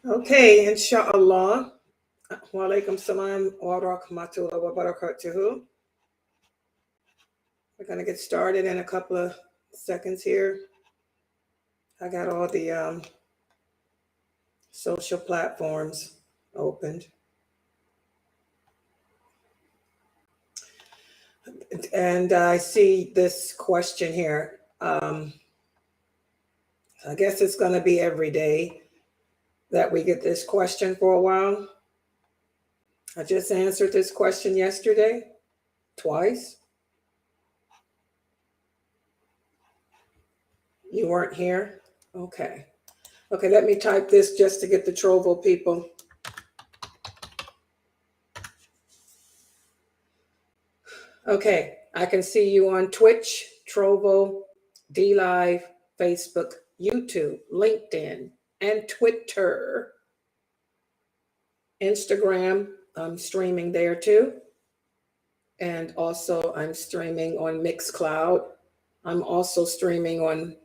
Okay, inshallah. Wa alaikum salam wa rahmatullahi wa barakatuhu. We're going to get started in a couple of seconds here. I got all the social platforms opened. And I see this question here. I guess it's going to be every day that we get this question for a while. I just answered this question yesterday, twice. You weren't here? Okay. Okay, let me type this just to get the Trovo people. Okay, I can see you on Twitch, Trovo, DLive, Facebook, YouTube, LinkedIn, and Twitter. Instagram, I'm streaming there too. And also I'm streaming on Mixcloud. I'm also streaming on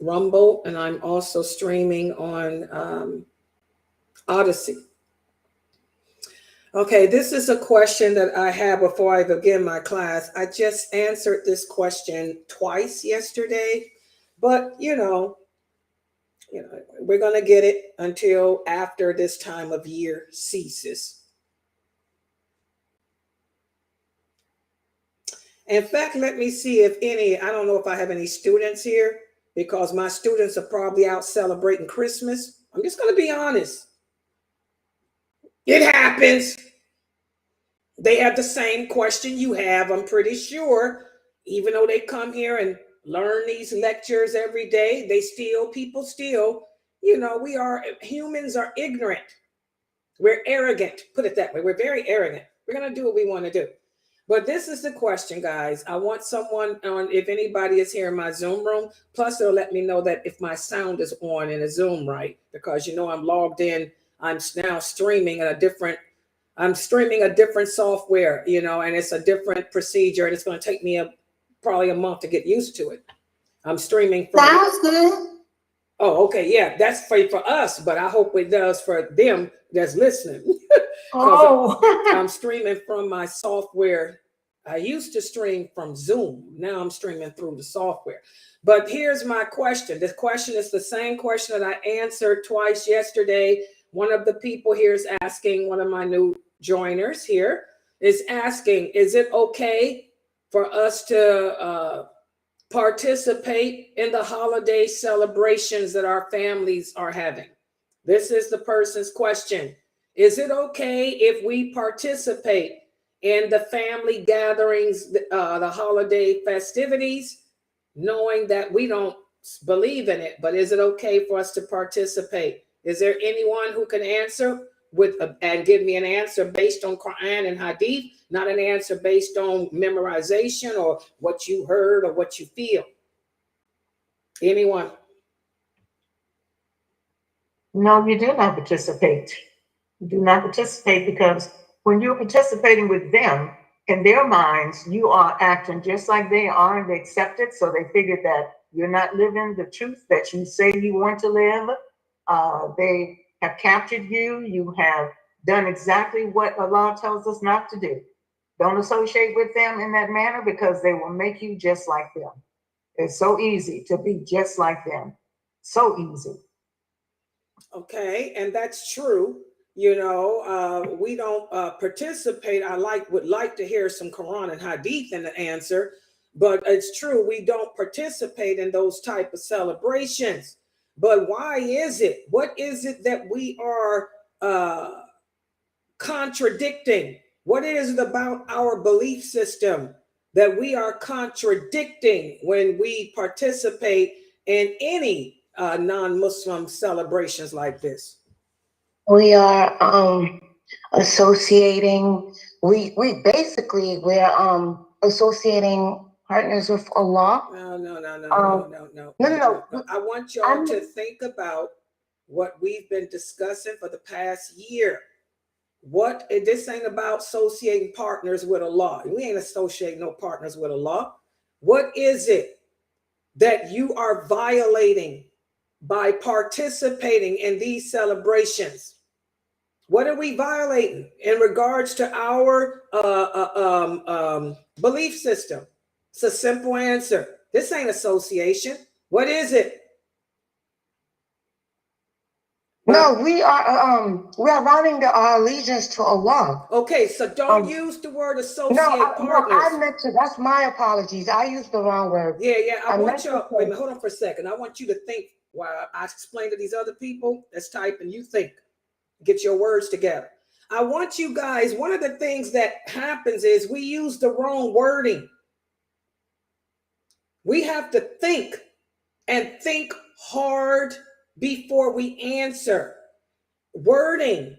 Rumble, and I'm also streaming on Odyssey. Okay, this is a question that I have before I begin my class. I just answered this question twice yesterday, but you know, we're going to get it until after this time of year ceases. In fact, let me see if I don't know if I have any students here, because my students are probably out celebrating Christmas. I'm just going to be honest. It happens. They have the same question you have, I'm pretty sure. Even though they come here and learn these lectures every day, people still, humans are ignorant. We're arrogant, put it that way. We're very arrogant. We're going to do what we want to do. But this is the question, guys. I want someone on, if anybody is here in my Zoom room, plus it'll let me know that if my sound is on in a Zoom, right? Because, I'm logged in. I'm now streaming a different software, and it's a different procedure, and it's going to take me probably a month to get used to it. I'm streaming from. Sounds good. Oh, okay. Yeah, that's for us, but I hope it does for them that's listening. I'm streaming from my software. I used to stream from Zoom. Now I'm streaming through the software. But here's my question. This question is the same question that I answered twice yesterday. One of the people here is asking, one of my new joiners here is asking, is it okay for us to participate in the holiday celebrations that our families are having? This is the person's question. Is it okay if we participate in the family gatherings, the holiday festivities, knowing that we don't believe in it, but is it okay for us to participate? Is there anyone who can answer and give me an answer based on Quran and Hadith, not an answer based on memorization or what you heard or what you feel? Anyone? No, you do not participate. You do not participate because when you're participating with them, in their minds, you are acting just like they are, and they accept it. So they figure that you're not living the truth that you say you want to live. They have captured you. You have done exactly what Allah tells us not to do. Don't associate with them in that manner because they will make you just like them. It's so easy to be just like them. So easy. Okay, and that's true. We don't participate. Would like to hear some Quran and Hadith in the answer, but it's true, we don't participate in those type of celebrations. But why is it? What is it that we are contradicting? What is it about our belief system that we are contradicting when we participate in any non-Muslim celebrations like this? We are associating. We're associating partners with Allah. No. I want y'all to think about what we've been discussing for the past year. This ain't about associating partners with Allah. We ain't associating no partners with Allah. What is it that you are violating by participating in these celebrations? What are we violating in regards to our belief system? It's a simple answer. This ain't association. What is it? No, we are running our allegiance to Allah. Okay, so don't use the word associate partners. No, I meant to. That's my apologies. I used the wrong word. Yeah. I want you. Wait a minute, hold on for a second. I want you to think while I explain to these other people. Let's type and you think. Get your words together. I want you guys. One of the things that happens is we use the wrong wording. We have to think and think hard before we answer. Wording,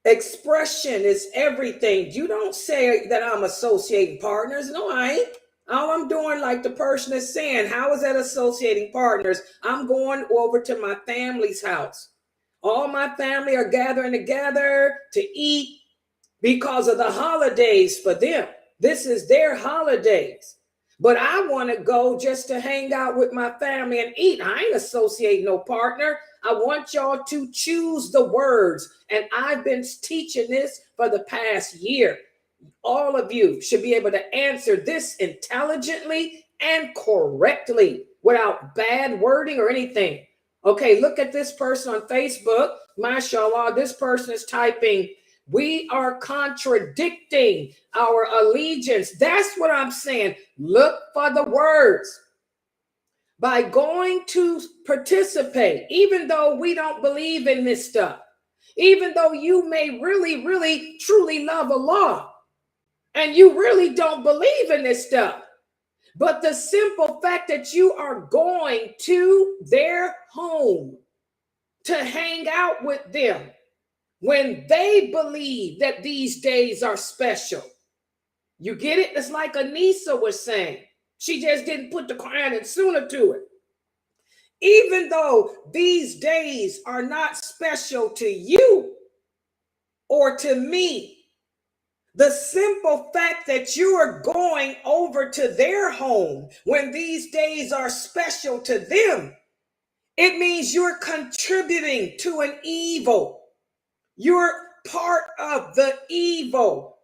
expression is everything. You don't say that I'm associating partners. No, I ain't. All I'm doing, like the person is saying, how is that associating partners? I'm going over to my family's house. All my family are gathering together to eat because of the holidays for them. This is their holidays. But I want to go just to hang out with my family and eat. I ain't associating no partner. I want y'all to choose the words. And I've been teaching this for the past year. All of you should be able to answer this intelligently and correctly without bad wording or anything. Okay, look at this person on Facebook. MashaAllah, this person is typing, we are contradicting our allegiance. That's what I'm saying. Look for the words. By going to participate, even though we don't believe in this stuff, even though you may really, really, truly love Allah, and you really don't believe in this stuff, but the simple fact that you are going to their home to hang out with them, when they believe that these days are special. You get it? It's like Anissa was saying. She just didn't put the Quran and Sunnah to it. Even though these days are not special to you or to me, the simple fact that you are going over to their home when these days are special to them, it means you're contributing to an evil. You're part of the evil.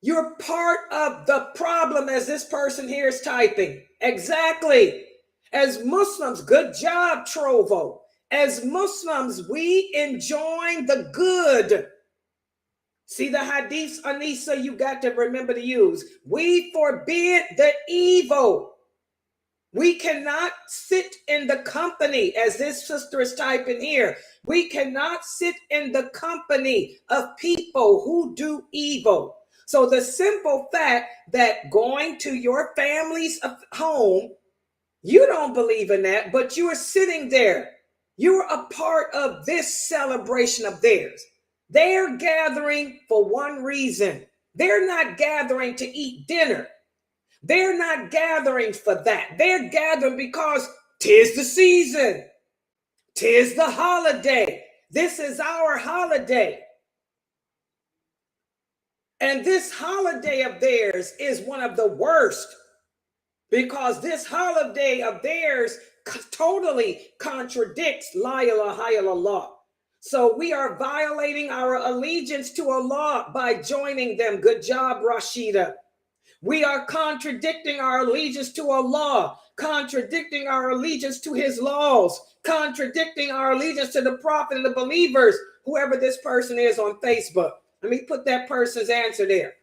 You're part of the problem, as this person here is typing. Exactly. As Muslims, good job, Trovo. As Muslims, we enjoy the good. See the hadiths, Anissa, you got to remember to use. We forbid the evil. We cannot sit in the company, as this sister is typing here. We cannot sit in the company of people who do evil. So the simple fact that going to your family's home, you don't believe in that, but you are sitting there. You're a part of this celebration of theirs. They're gathering for one reason. They're not gathering to eat dinner. They're not gathering for that. They're gathering because 'tis the season. 'Tis the holiday. This is our holiday. And this holiday of theirs is one of the worst, because this holiday of theirs totally contradicts La ilaha illallah. So we are violating our allegiance to Allah by joining them. Good job, Rashida. We are contradicting our allegiance to Allah, contradicting our allegiance to his laws, contradicting our allegiance to the prophet and the believers, whoever this person is on Facebook. Let me put that person's answer there.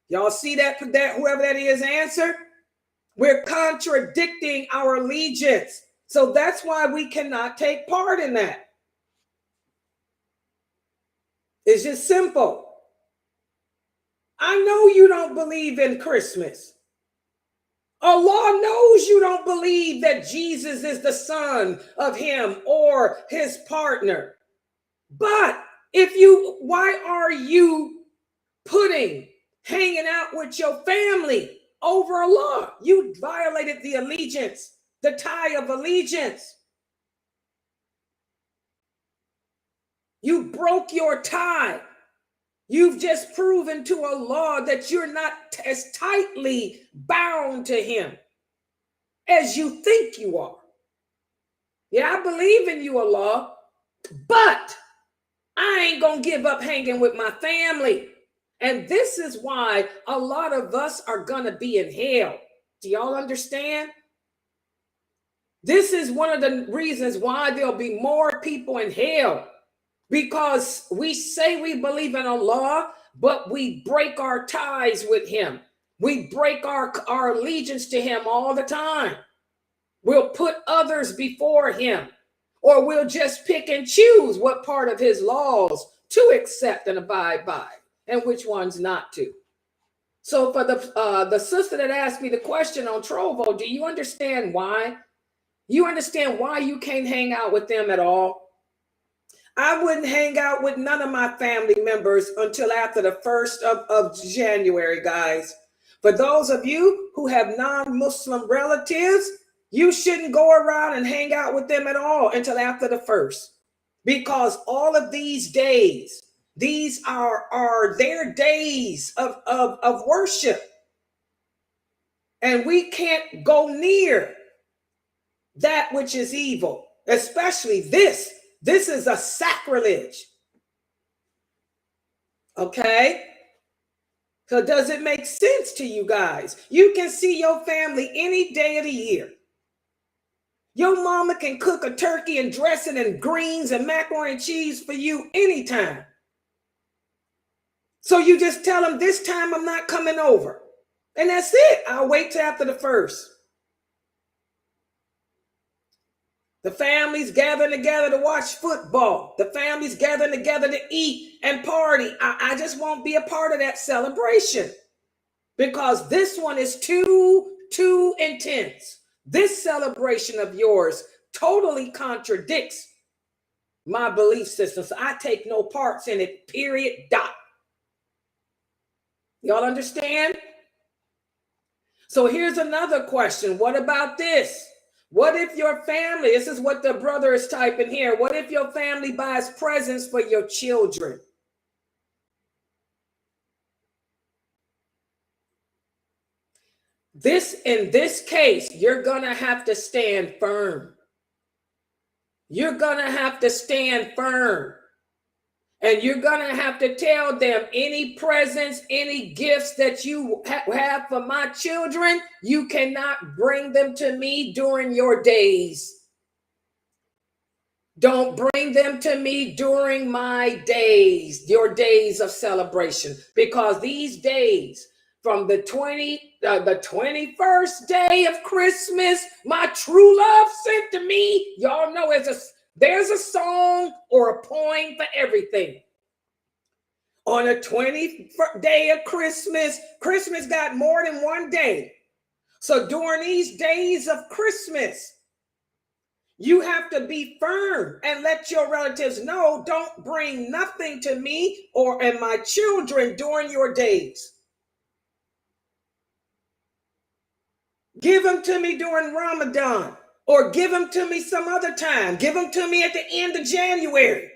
Y'all see that whoever that is answer? We're contradicting our allegiance. So that's why we cannot take part in that. It's just simple. I know you don't believe in Christmas. Allah knows you don't believe that Jesus is the son of him or his partner. But why are you hanging out with your family over Allah? You violated the allegiance, the tie of allegiance. You broke your tie. You've just proven to Allah that you're not as tightly bound to him as you think you are. Yeah, I believe in you, Allah, but I ain't gonna give up hanging with my family. And this is why a lot of us are gonna be in hell. Do y'all understand? This is one of the reasons why there'll be more people in hell, because we say we believe in Allah, but we break our ties with him. We break our allegiance to him all the time. We'll put others before him, or we'll just pick and choose what part of his laws to accept and abide by and which ones not to. So for the sister that asked me the question on Trovo, do you understand why? You understand why you can't hang out with them at all? I wouldn't hang out with none of my family members until after the 1st of January, guys. For those of you who have non-Muslim relatives, you shouldn't go around and hang out with them at all until after the 1st. Because all of these days, these are their days of worship. And we can't go near that which is evil, especially this. This is a sacrilege. Okay? So does it make sense to you guys? You can see your family any day of the year. Your mama can cook a turkey and dress it in greens and macaroni and cheese for you anytime. So you just tell them, this time I'm not coming over. And that's it. I'll wait till after the 1st. The families gathering together to watch football. The families gathering together to eat and party. I just won't be a part of that celebration, because this one is too intense. This celebration of yours totally contradicts my belief system. So I take no parts in it, period, dot. Y'all understand? So here's another question. What about this? What if your family, this is what the brother is typing here. What if your family buys presents for your children? In this case, you're going to have to stand firm. You're going to have to stand firm. And you're going to have to tell them, any presents, any gifts that you have for my children, you cannot bring them to me during your days. Don't bring them to me during my days, your days of celebration, because these days, from the 21st day of Christmas, my true love sent to me. Y'all know there's a song or a poem for everything. On the 21st day of Christmas, Christmas got more than one day. So during these days of Christmas, you have to be firm and let your relatives know, don't bring nothing to me and my children during your days. Give them to me during Ramadan, or give them to me some other time. Give them to me at the end of January.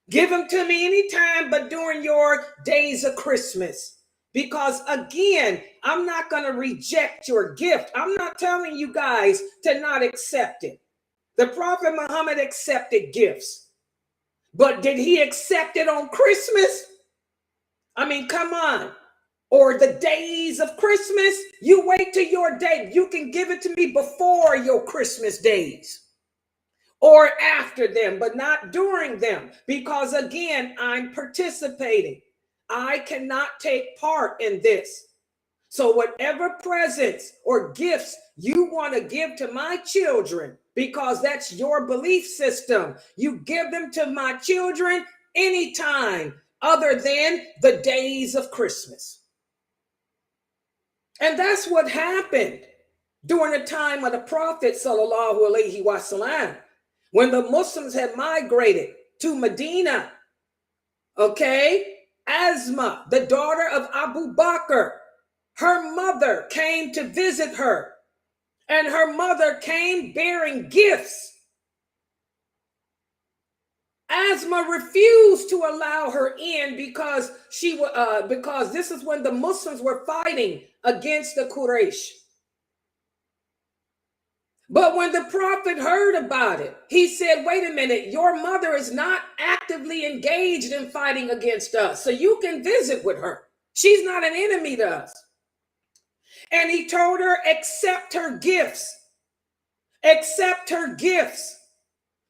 Give them to me anytime but during your days of Christmas. Because again, I'm not going to reject your gift. I'm not telling you guys to not accept it. The Prophet Muhammad accepted gifts. But did he accept it on Christmas? I mean, come on. Or the days of Christmas? You wait till your day. You can give it to me before your Christmas days, or after them, but not during them, because again, I'm participating. I cannot take part in this. So whatever presents or gifts you want to give to my children, because that's your belief system, you give them to my children anytime other than the days of Christmas. And that's what happened during the time of the Prophet sallallahu alaihi wasallam. When the Muslims had migrated to Medina, okay, Asma, the daughter of Abu Bakr, her mother came to visit her, and her mother came bearing gifts. Asma refused to allow her in because because this is when the Muslims were fighting against the Quraysh. But when the prophet heard about it, he said, wait a minute, your mother is not actively engaged in fighting against us, so you can visit with her. She's not an enemy to us. And he told her, accept her gifts. Accept her gifts.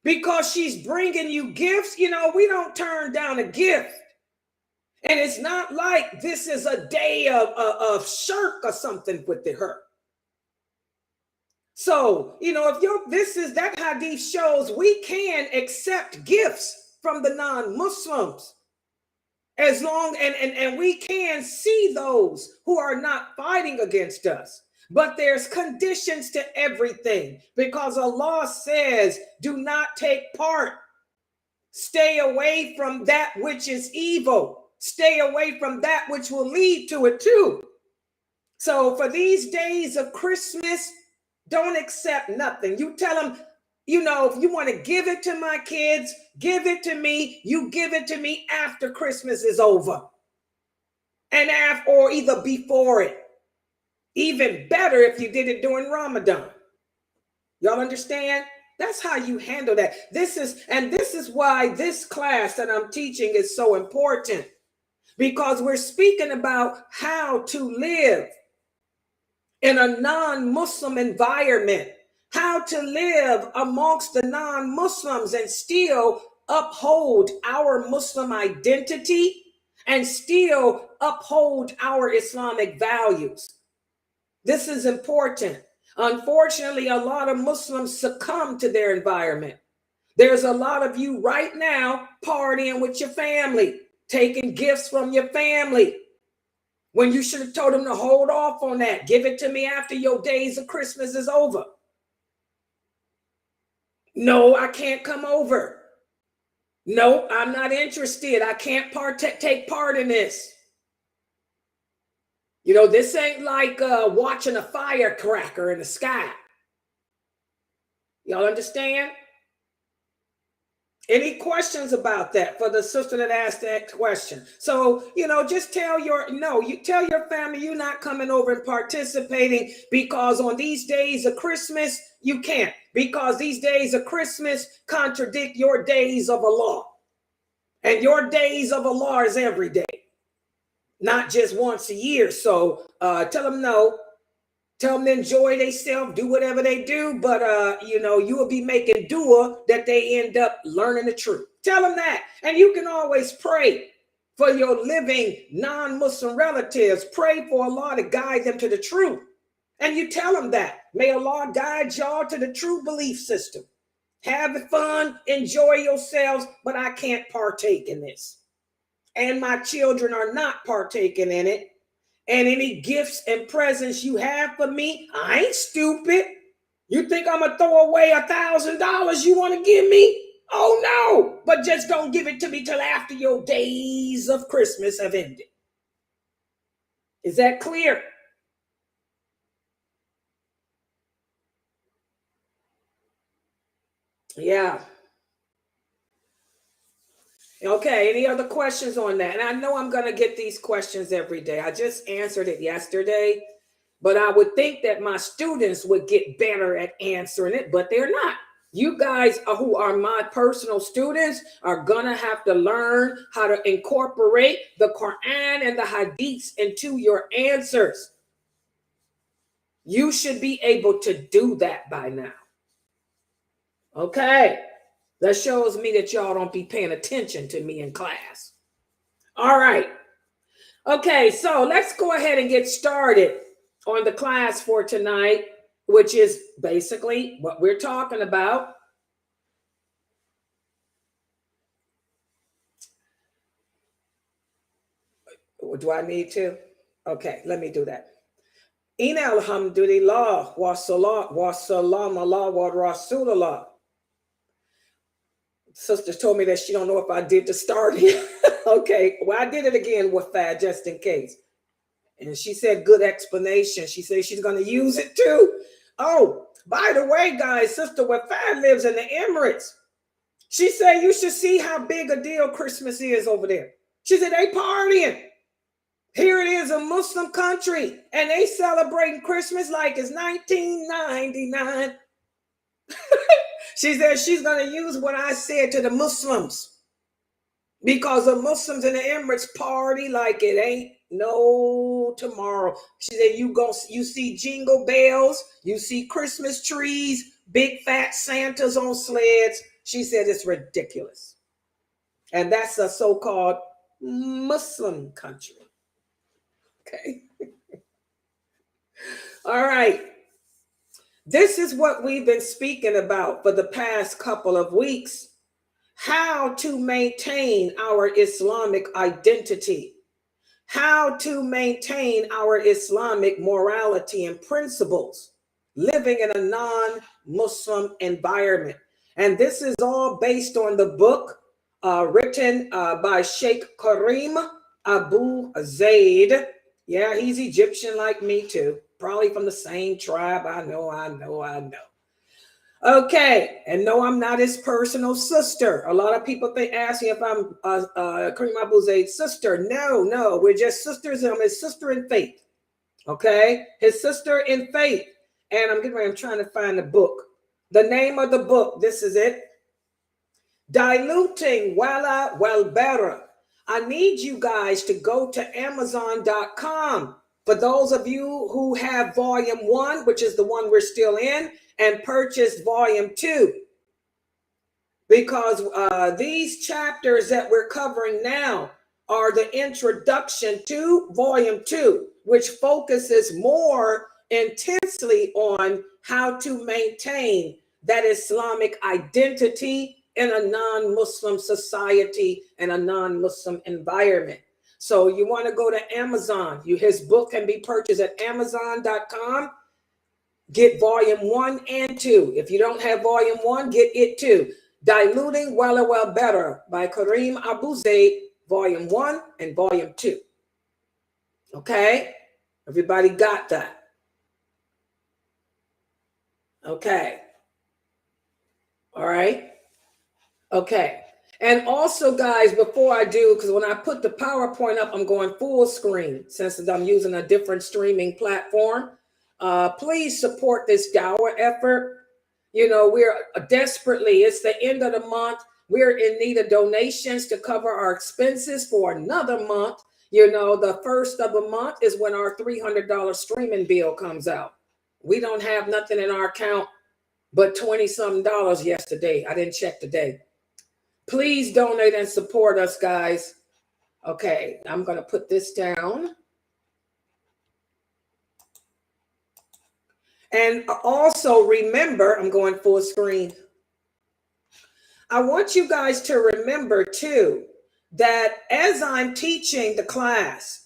Because she's bringing you gifts. You know, we don't turn down a gift. And it's not like this is a day of shirk or something with her. So, you know, if that hadith shows we can accept gifts from the non-Muslims as long and we can see those who are not fighting against us. But there's conditions to everything, because Allah says, do not take part. Stay away from that which is evil. Stay away from that which will lead to it too. So for these days of Christmas, don't accept nothing. You tell them, you know, if you want to give it to my kids, give it to me. You give it to me after Christmas is over. And after, or either before it. Even better if you did it during Ramadan. Y'all understand? That's how you handle that. This is why this class that I'm teaching is so important. Because we're speaking about how to live in a non-Muslim environment, how to live amongst the non-Muslims and still uphold our Muslim identity and still uphold our Islamic values. This is important. Unfortunately, a lot of Muslims succumb to their environment. There's a lot of you right now partying with your family, taking gifts from your family, when you should have told them to hold off on that. Give it to me after your days of Christmas is over. No, I can't come over. No, I'm not interested. I can't take part in this. You know, this ain't like watching a firecracker in the sky. Y'all understand? Any questions about that for the sister that asked that question? So, you know, just tell your family you're not coming over and participating, because on these days of Christmas, you can't, because these days of Christmas contradict your days of Allah. And your days of Allah is every day, not just once a year. So tell them no. Tell them to enjoy themselves, do whatever they do, but you know, you will be making dua that they end up learning the truth. Tell them that. And you can always pray for your living non-Muslim relatives. Pray for Allah to guide them to the truth. And you tell them that. May Allah guide y'all to the true belief system. Have fun, enjoy yourselves, but I can't partake in this. And my children are not partaking in it. And any gifts and presents you have for me, I ain't stupid. You think I'm gonna throw away $1,000 you want to give me? Oh no, but just don't give it to me till after your days of Christmas have ended. Is that clear? Yeah. Okay, any other questions on that? And I know I'm going to get these questions every day. I just answered it yesterday, but I would think that my students would get better at answering it, but they're not. You guys who are my personal students are going to have to learn how to incorporate the Quran and the Hadiths into your answers. You should be able to do that by now. Okay. That shows me that y'all don't be paying attention to me in class. All right. Okay, so let's go ahead and get started on the class for tonight, which is basically what we're talking about. Do I need to? Okay, let me do that. Inna alhamdulillah wa salam ala wa rasulullah. Sister told me that she don't know if I did the starting. Okay, well, I did it again with that just in case. And she said, good explanation. She said she's going to use it too. Oh, by the way, guys, Sister Wafad lives in the Emirates. She said you should see how big a deal Christmas is over there. She said they partying. Here it is, a Muslim country, and they celebrating Christmas like it's 1999. She said she's going to use what I said to the Muslims, because the Muslims in the Emirates party like it ain't no tomorrow. She said you see jingle bells, you see Christmas trees, big fat Santas on sleds. She said it's ridiculous. And that's a so-called Muslim country. Okay. All right. This is what we've been speaking about for the past couple of weeks. How to maintain our Islamic identity. How to maintain our Islamic morality and principles, living in a non-Muslim environment. And this is all based on the book written by Sheikh Karim Abu Zaid. Yeah, he's Egyptian like me too. Probably from the same tribe. I know. Okay, and no, I'm not his personal sister. A lot of people ask me if I'm Karim Abu Zaid's sister. No, we're just sisters. I'm his sister in faith. Okay, his sister in faith. And I'm trying to find the book. The name of the book, this is it. Diluting Wala Walbera. I need you guys to go to Amazon.com. For those of you who have volume 1, which is the one we're still in, and purchase volume 2. Because these chapters that we're covering now are the introduction to volume 2, which focuses more intensely on how to maintain that Islamic identity in a non-Muslim society and a non-Muslim environment. So you want to go to Amazon. His book can be purchased at Amazon.com. Get volume 1 and 2. If you don't have volume 1, get it too. Diluting Well Better by Karim Abu Zaid, volume 1 and volume 2. Okay? Everybody got that? Okay. All right. Okay. And also, guys, before I do, because when I put the PowerPoint up, I'm going full screen since I'm using a different streaming platform. Please support this dawah effort. You know, we're desperately, it's the end of the month. We're in need of donations to cover our expenses for another month. You know, the first of the month is when our $300 streaming bill comes out. We don't have nothing in our account but $20-something yesterday. I didn't check today. Please donate and support us, guys. Okay, I'm going to put this down. And also remember, I'm going full screen. I want you guys to remember too, that as I'm teaching the class,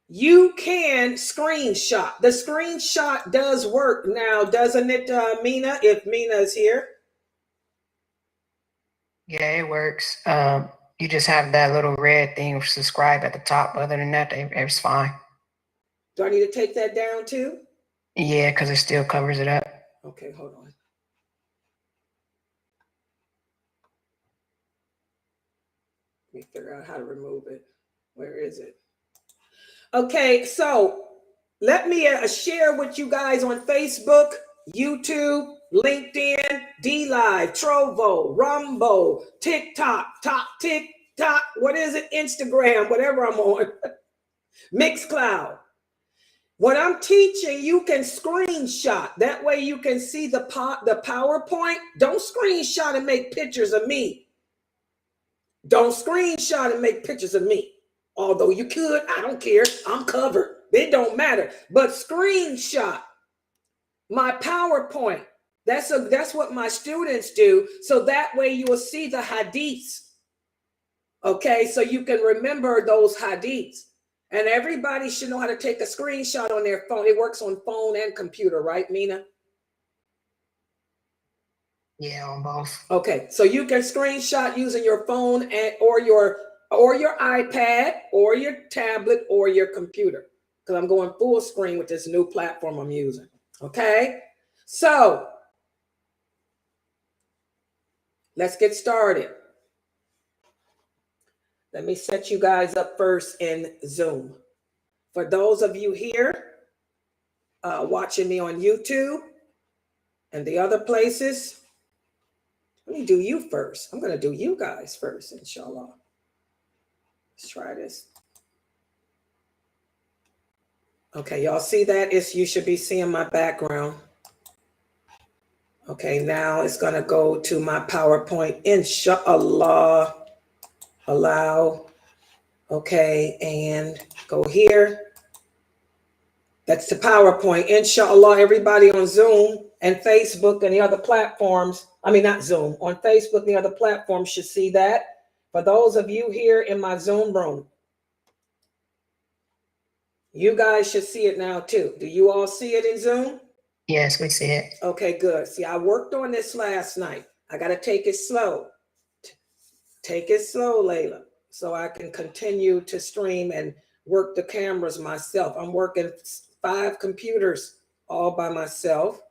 you can screenshot. The screenshot does work now, doesn't it, Mina, if Mina is here? Yeah, it works. You just have that little red thing, subscribe at the top. Other than that, it's fine. Do I need to take that down too? Yeah, because it still covers it up. Okay, hold on. Let me figure out how to remove it. Where is it? Okay, so let me share with you guys on Facebook, YouTube, LinkedIn, DLive, Trovo, Rumbo, TikTok, what is it? Instagram, whatever I'm on. Mixcloud. When I'm teaching, you can screenshot. That way you can see the PowerPoint. Don't screenshot and make pictures of me. Don't screenshot and make pictures of me. Although you could, I don't care. I'm covered. It don't matter. But screenshot my PowerPoint. That's what my students do. So that way you will see the hadiths. Okay, so you can remember those hadiths. And everybody should know how to take a screenshot on their phone. It works on phone and computer, right, Mina? Yeah, on both. Okay, so you can screenshot using your phone or your iPad or your tablet or your computer, because I'm going full screen with this new platform I'm using. Okay, so let's get started. Let me set you guys up first in Zoom. For those of you here watching me on YouTube And the other places, let me do you first. I'm going to do you guys first, inshallah. Let's try this. Okay, y'all see that? You should be seeing my background. Okay, now it's going to go to my PowerPoint, inshallah. Allow. Okay, and go here. That's the PowerPoint. Inshallah, everybody on Zoom and Facebook and the other platforms, I mean, not Zoom, on Facebook and the other platforms should see that. For those of you here in my Zoom room, you guys should see it now too. Do you all see it in Zoom? Yes, we see it. Okay, good. See, I worked on this last night. I got to take it slow. Take it slow, Layla, so I can continue to stream and work the cameras myself. I'm working 5 computers all by myself.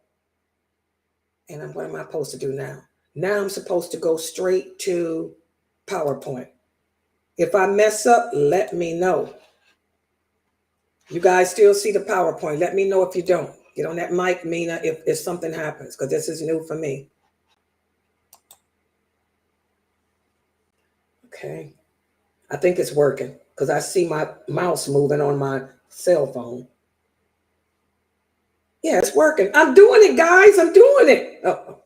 And what am I supposed to do now? Now I'm supposed to go straight to PowerPoint. If I mess up, let me know. You guys still see the PowerPoint. Let me know if you don't. Get on that mic, Mina, if something happens, because this is new for me. Okay. I think it's working because I see my mouse moving on my cell phone. Yeah, it's working. I'm doing it, guys. I'm doing it. Uh-oh.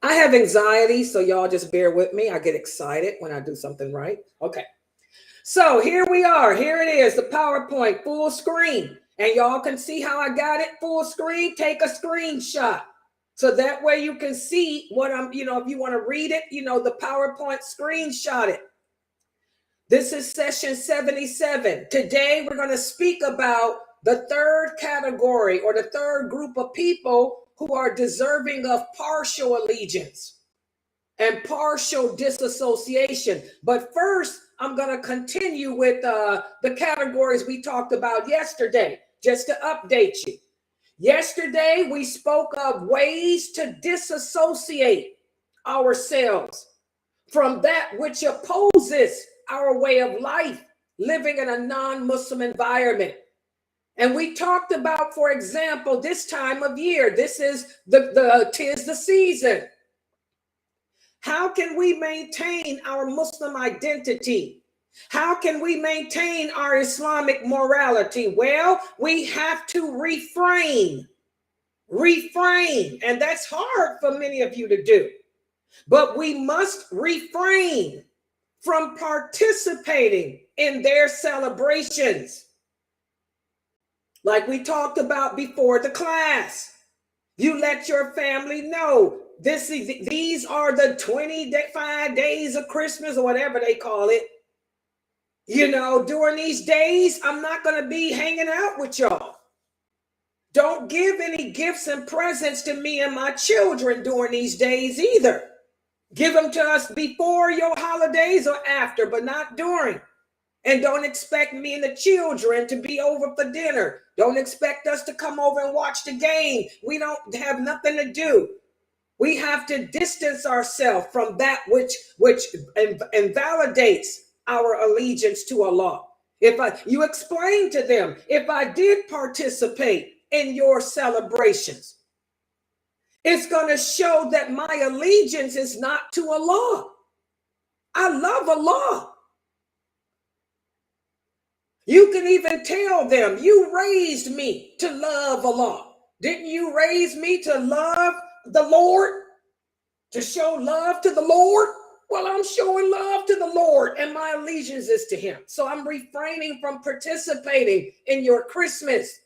I have anxiety, so y'all just bear with me. I get excited when I do something right. Okay. So here we are. Here it is, the PowerPoint full screen. And y'all can see how I got it full screen. Take a screenshot. So that way you can see what I'm, if you want to read it, the PowerPoint, screenshot it. This is session 77. Today we're going to speak about the third category or the third group of people who are deserving of partial allegiance and partial disassociation. But first, I'm going to continue with the categories we talked about yesterday, just to update you. Yesterday, we spoke of ways to disassociate ourselves from that which opposes our way of life, living in a non-Muslim environment. And we talked about, for example, this time of year, this is tis the season. How can we maintain our Muslim identity? How can we maintain our Islamic morality? Well, we have to refrain. And that's hard for many of you to do. But we must refrain from participating in their celebrations. Like we talked about before the class. You let your family know these are the 25 days of Christmas or whatever they call it. During these days, I'm not going to be hanging out with y'all. Don't give any gifts and presents to me and my children during these days either. Give them to us before your holidays or after, but not during. And don't expect me and the children to be over for dinner. Don't expect us to come over and watch the game. We don't have nothing to do. We have to distance ourselves from that which invalidates our allegiance to Allah. You explain to them, if I did participate in your celebrations, it's going to show that my allegiance is not to Allah. I love Allah. You can even tell them, you raised me to love Allah. Didn't you raise me to love the Lord? To show love to the Lord? Well, I'm showing love to the Lord and my allegiance is to him. So I'm refraining from participating in your Christmas.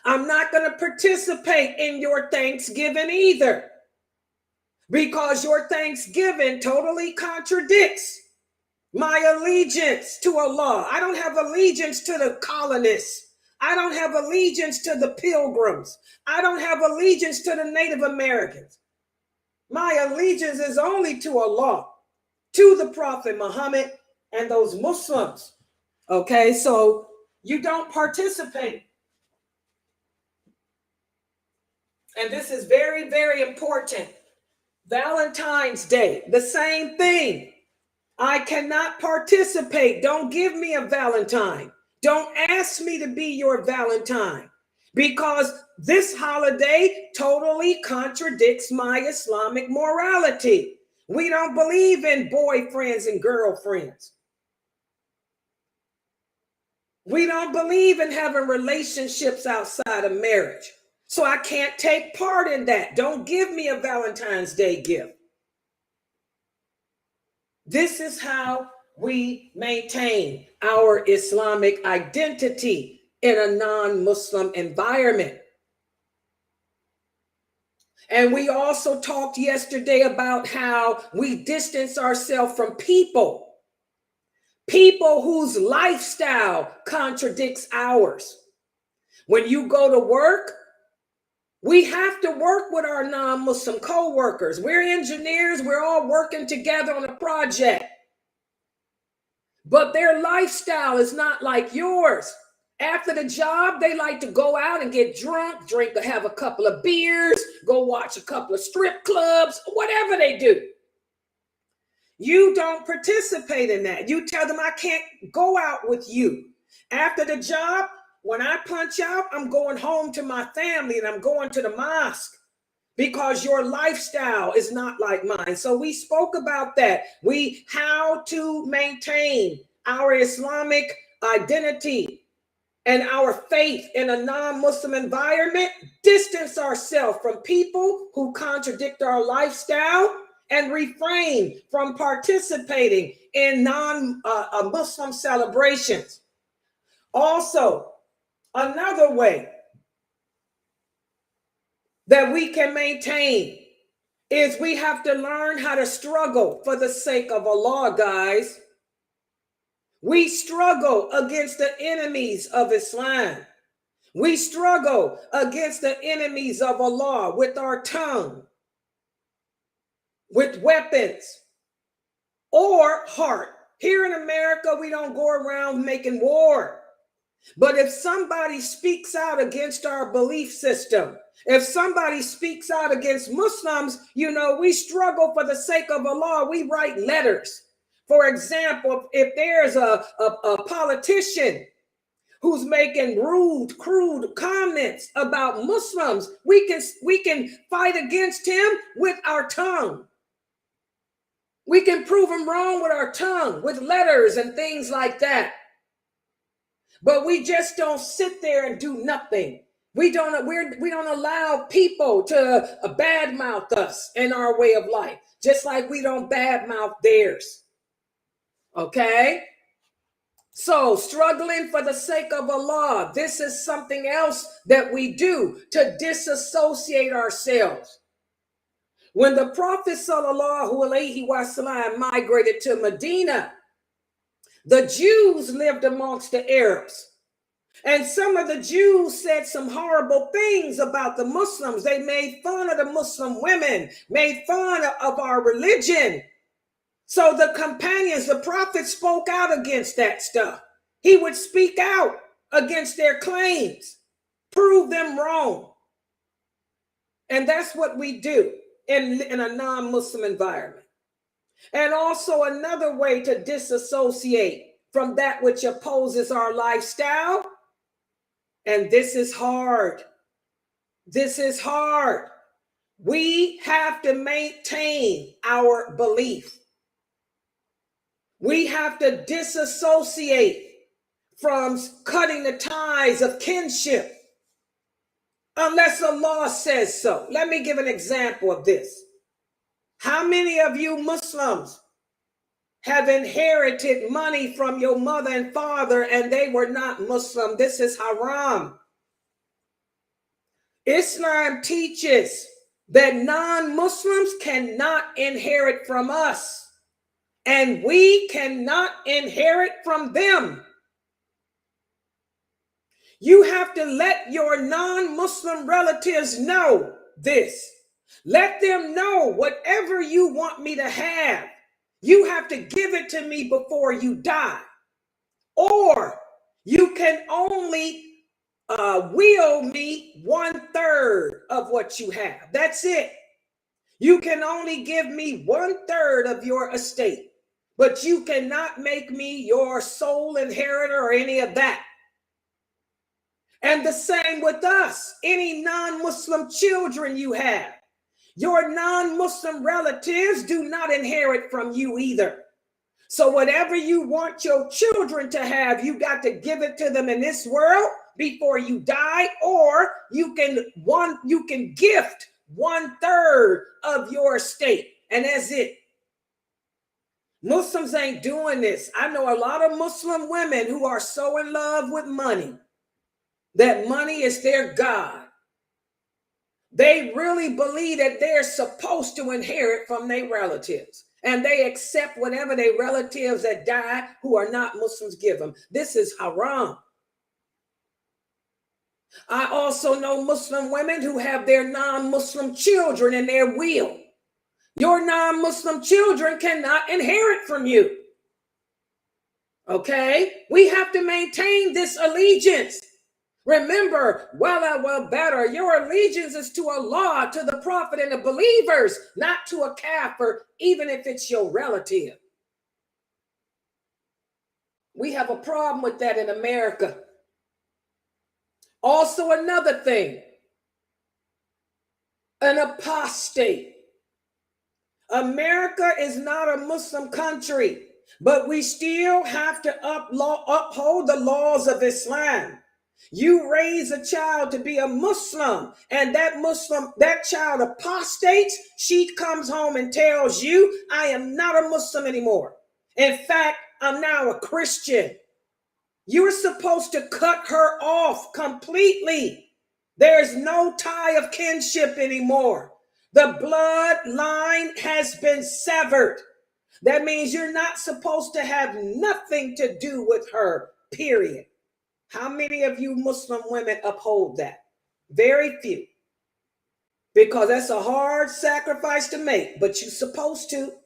I'm not going to participate in your Thanksgiving either, because your Thanksgiving totally contradicts my allegiance to Allah. I don't have allegiance to the colonists. I don't have allegiance to the pilgrims. I don't have allegiance to the Native Americans. My allegiance is only to Allah, to the Prophet Muhammad and those Muslims. Okay, so you don't participate. And this is very, very important. Valentine's Day, the same thing. I cannot participate. Don't give me a Valentine. Don't ask me to be your Valentine, because this holiday totally contradicts my Islamic morality. We don't believe in boyfriends and girlfriends. We don't believe in having relationships outside of marriage. So I can't take part in that. Don't give me a Valentine's Day gift. This is how we maintain our Islamic identity in a non-Muslim environment. And we also talked yesterday about how we distance ourselves from people whose lifestyle contradicts ours. When you go to work, we have to work with our non-Muslim co-workers. We're engineers. We're all working together on a project. But their lifestyle is not like yours. After the job, they like to go out and get drunk, have a couple of beers, go watch a couple of strip clubs, whatever they do. You don't participate in that. You tell them, I can't go out with you. After the job, when I punch out, I'm going home to my family and I'm going to the mosque because your lifestyle is not like mine. So we spoke about that. How to maintain our Islamic identity and our faith in a non-Muslim environment, distance ourselves from people who contradict our lifestyle, and refrain from participating in non-Muslim celebrations. Also, another way that we can maintain is we have to learn how to struggle for the sake of Allah, guys. We struggle against the enemies of Islam. We struggle against the enemies of Allah with our tongue, with weapons, or heart. Here in America, we don't go around making war. But if somebody speaks out against our belief system, if somebody speaks out against Muslims, we struggle for the sake of Allah. We write letters. For example, if there's a politician who's making rude, crude comments about Muslims, we can fight against him with our tongue. We can prove him wrong with our tongue, with letters and things like that. But we just don't sit there and do nothing. We don't allow people to badmouth us in our way of life, just like we don't badmouth theirs. Okay? So struggling for the sake of Allah, this is something else that we do to disassociate ourselves. When the Prophet ﷺ migrated to Medina, the Jews lived amongst the Arabs. And some of the Jews said some horrible things about the Muslims. They made fun of the Muslim women, made fun of our religion. So the companions, the Prophet spoke out against that stuff. He would speak out against their claims, prove them wrong. And that's what we do in a non-Muslim environment. And also another way to disassociate from that which opposes our lifestyle. And this is hard. This is hard. We have to maintain our belief. We have to disassociate from cutting the ties of kinship unless Allah says so. Let me give an example of this. How many of you Muslims have inherited money from your mother and father and they were not Muslim? This is haram. Islam teaches that non-Muslims cannot inherit from us. And we cannot inherit from them. You have to let your non-Muslim relatives know this. Let them know whatever you want me to have, you have to give it to me before you die. Or you can only will me 1/3 of what you have. That's it. You can only give me 1/3 of your estate, but you cannot make me your sole inheritor or any of that. And the same with us. Any non-Muslim children you have, your non-Muslim relatives do not inherit from you either. So whatever you want your children to have, you got to give it to them in this world before you die, or you can gift 1/3 of your estate, and that's it. Muslims ain't doing this. I know a lot of Muslim women who are so in love with money that money is their God. They really believe that they're supposed to inherit from their relatives, and they accept whatever their relatives that die who are not Muslims give them. This is haram. I also know Muslim women who have their non-Muslim children in their will. Your non-Muslim children cannot inherit from you. Okay? We have to maintain this allegiance. Remember, better, your allegiance is to Allah, to the Prophet and the believers, not to a kafir, even if it's your relative. We have a problem with that in America. Also, another thing, an apostate. America is not a Muslim country, but we still have to uphold the laws of Islam. You raise a child to be a Muslim, and that child apostates, she comes home and tells you, I am not a Muslim anymore. In fact, I'm now a Christian. You're supposed to cut her off completely. There's no tie of kinship anymore. The bloodline has been severed. That means you're not supposed to have nothing to do with her, period. How many of you Muslim women uphold that? Very few. Because that's a hard sacrifice to make, but you're supposed to.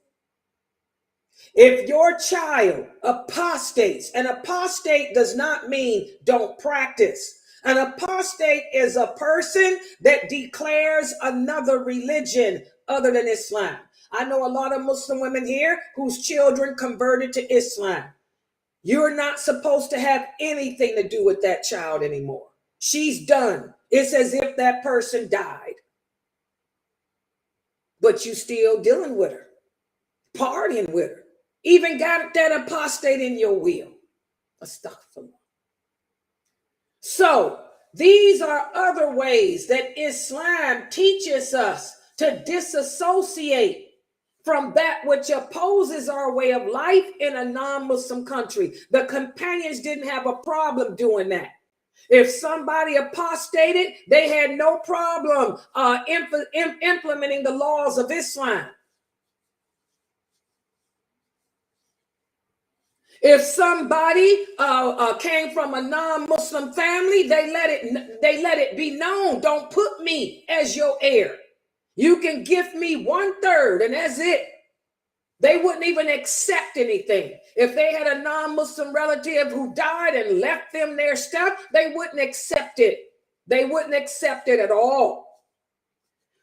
If your child apostates, an apostate does not mean don't practice. An apostate is a person that declares another religion other than Islam. I know a lot of Muslim women here whose children converted to Islam. You're not supposed to have anything to do with that child anymore. She's done. It's as if that person died. But you still dealing with her, partying with her. Even got that apostate in your will. Astaghfirullah. So these are other ways that Islam teaches us to disassociate from that which opposes our way of life in a non-Muslim country. The companions didn't have a problem doing that. If somebody apostated, they had no problem implementing the laws of Islam. If somebody came from a non-Muslim family, they let it be known, don't put me as your heir. You can gift me 1/3 and that's it. They wouldn't even accept anything. If they had a non-Muslim relative who died and left them their stuff, they wouldn't accept it. They wouldn't accept it at all.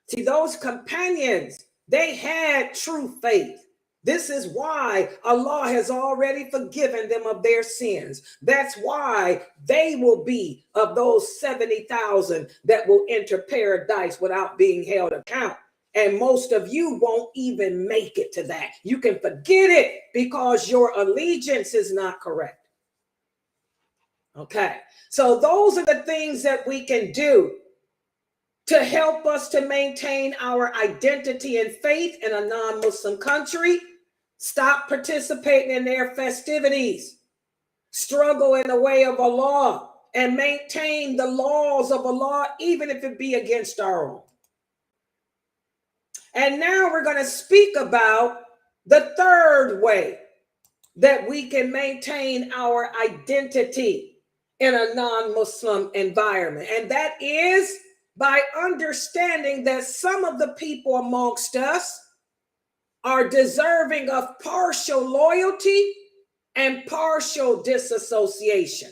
See, those companions, they had true faith. This is why Allah has already forgiven them of their sins. That's why they will be of those 70,000 that will enter paradise without being held account. And most of you won't even make it to that. You can forget it because your allegiance is not correct. Okay, so those are the things that we can do to help us to maintain our identity and faith in a non-Muslim country. Stop participating in their festivities. Struggle in the way of Allah and maintain the laws of Allah, even if it be against our own. And now we're going to speak about the third way that we can maintain our identity in a non-Muslim environment. And that is by understanding that some of the people amongst us are deserving of partial loyalty and partial disassociation.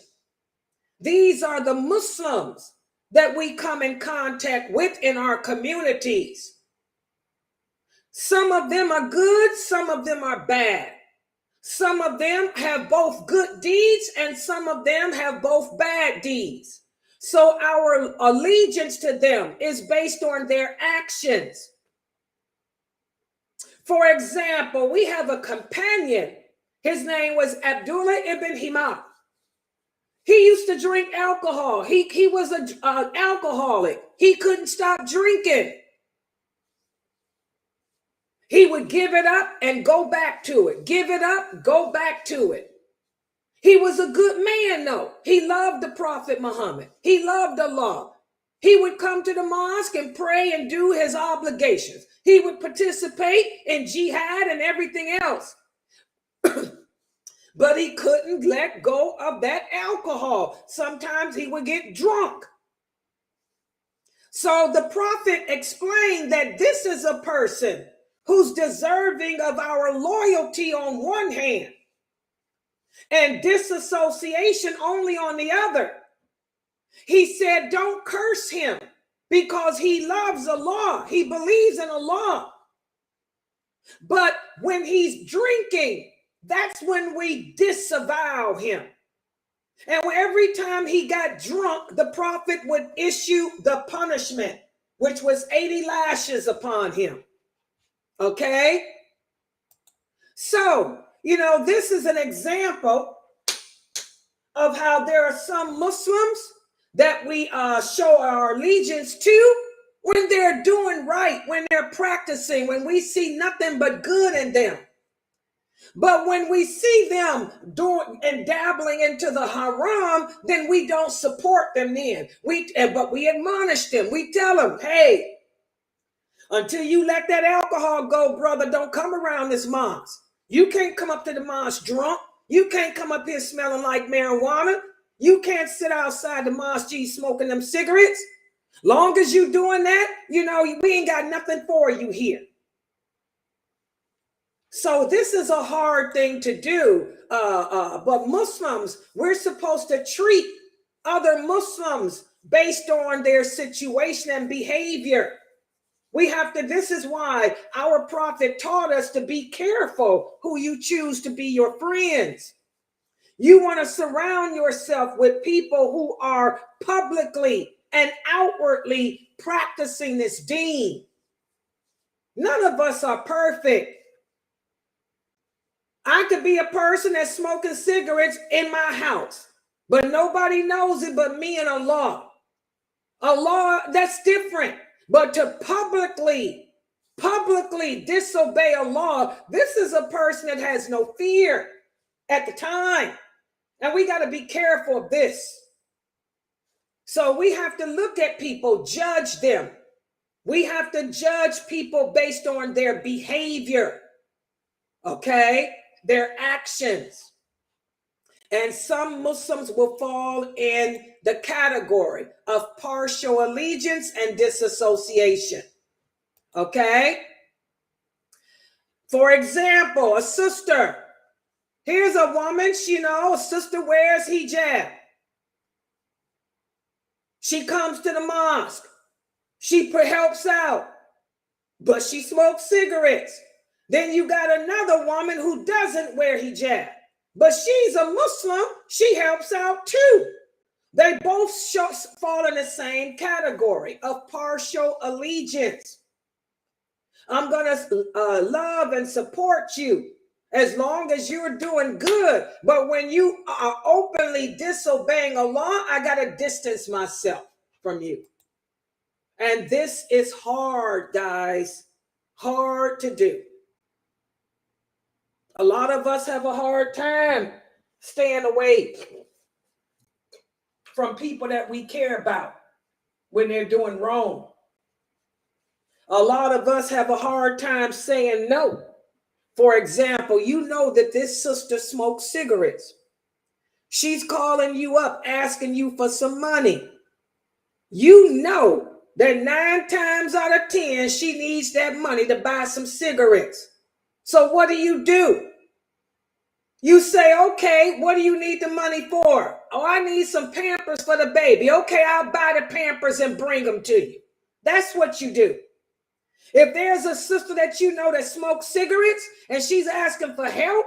These are the Muslims that we come in contact with in our communities. Some of them are good, some of them are bad. Some of them have both good deeds and some of them have both bad deeds. So our allegiance to them is based on their actions. For example, we have a companion. His name was Abdullah ibn Himar. He used to drink alcohol. He was an alcoholic. He couldn't stop drinking. He would give it up and go back to it. Give it up, go back to it. He was a good man, though. He loved the Prophet Muhammad. He loved Allah. He would come to the mosque and pray and do his obligations. He would participate in jihad and everything else. But he couldn't let go of that alcohol. Sometimes he would get drunk. So the Prophet explained that this is a person who's deserving of our loyalty on one hand and disassociation only on the other. He said, don't curse him because he loves Allah. He believes in Allah. But when he's drinking, that's when we disavow him. And every time he got drunk, the Prophet would issue the punishment, which was 80 lashes upon him. Okay? So, this is an example of how there are some Muslims that we show our allegiance to when they're doing right, when they're practicing, when we see nothing but good in them. But when we see them doing and dabbling into the haram, then we don't support them then. But we admonish them. We tell them, hey, until you let that alcohol go, brother, don't come around this mosque. You can't come up to the mosque drunk. You can't come up here smelling like marijuana. You can't sit outside the mosque smoking them cigarettes. Long as you doing that, we ain't got nothing for you here. So this is a hard thing to do. But Muslims, we're supposed to treat other Muslims based on their situation and behavior. This is why our Prophet taught us to be careful who you choose to be your friends. You want to surround yourself with people who are publicly and outwardly practicing this deen. None of us are perfect. I could be a person that's smoking cigarettes in my house, but nobody knows it but me and Allah. Allah, that's different. But to publicly disobey Allah, this is a person that has no fear at the time. And we got to be careful of this. So we have to look at people, judge them. We have to judge people based on their behavior, okay? Their actions. And some Muslims will fall in the category of partial allegiance and disassociation. Okay? For example, a sister. Here's a woman, a sister wears hijab. She comes to the mosque. She helps out, but she smokes cigarettes. Then you got another woman who doesn't wear hijab, but she's a Muslim. She helps out too. They both fall in the same category of partial allegiance. I'm going to love and support you as long as you're doing good. But when you are openly disobeying Allah, I got to distance myself from you. And this is hard, guys. Hard to do. A lot of us have a hard time staying away from people that we care about when they're doing wrong. A lot of us have a hard time saying no. For example, you know that this sister smokes cigarettes. She's calling you up, asking you for some money. You know that 9 times out of 10, she needs that money to buy some cigarettes. So what do? You say, okay, what do you need the money for? Oh, I need some Pampers for the baby. Okay, I'll buy the Pampers and bring them to you. That's what you do. If there's a sister that you know that smokes cigarettes and she's asking for help,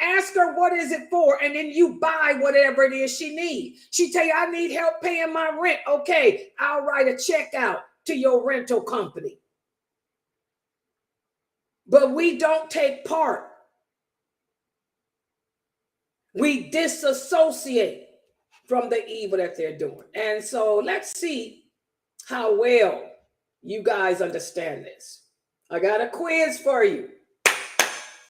Ask her what is it for, and then you buy whatever it is she needs. She tell you, I need help paying my rent. Okay, I'll write a check out to your rental company. But we don't take part. We disassociate from the evil that they're doing. And so let's see how well you guys understand this. I got a quiz for you.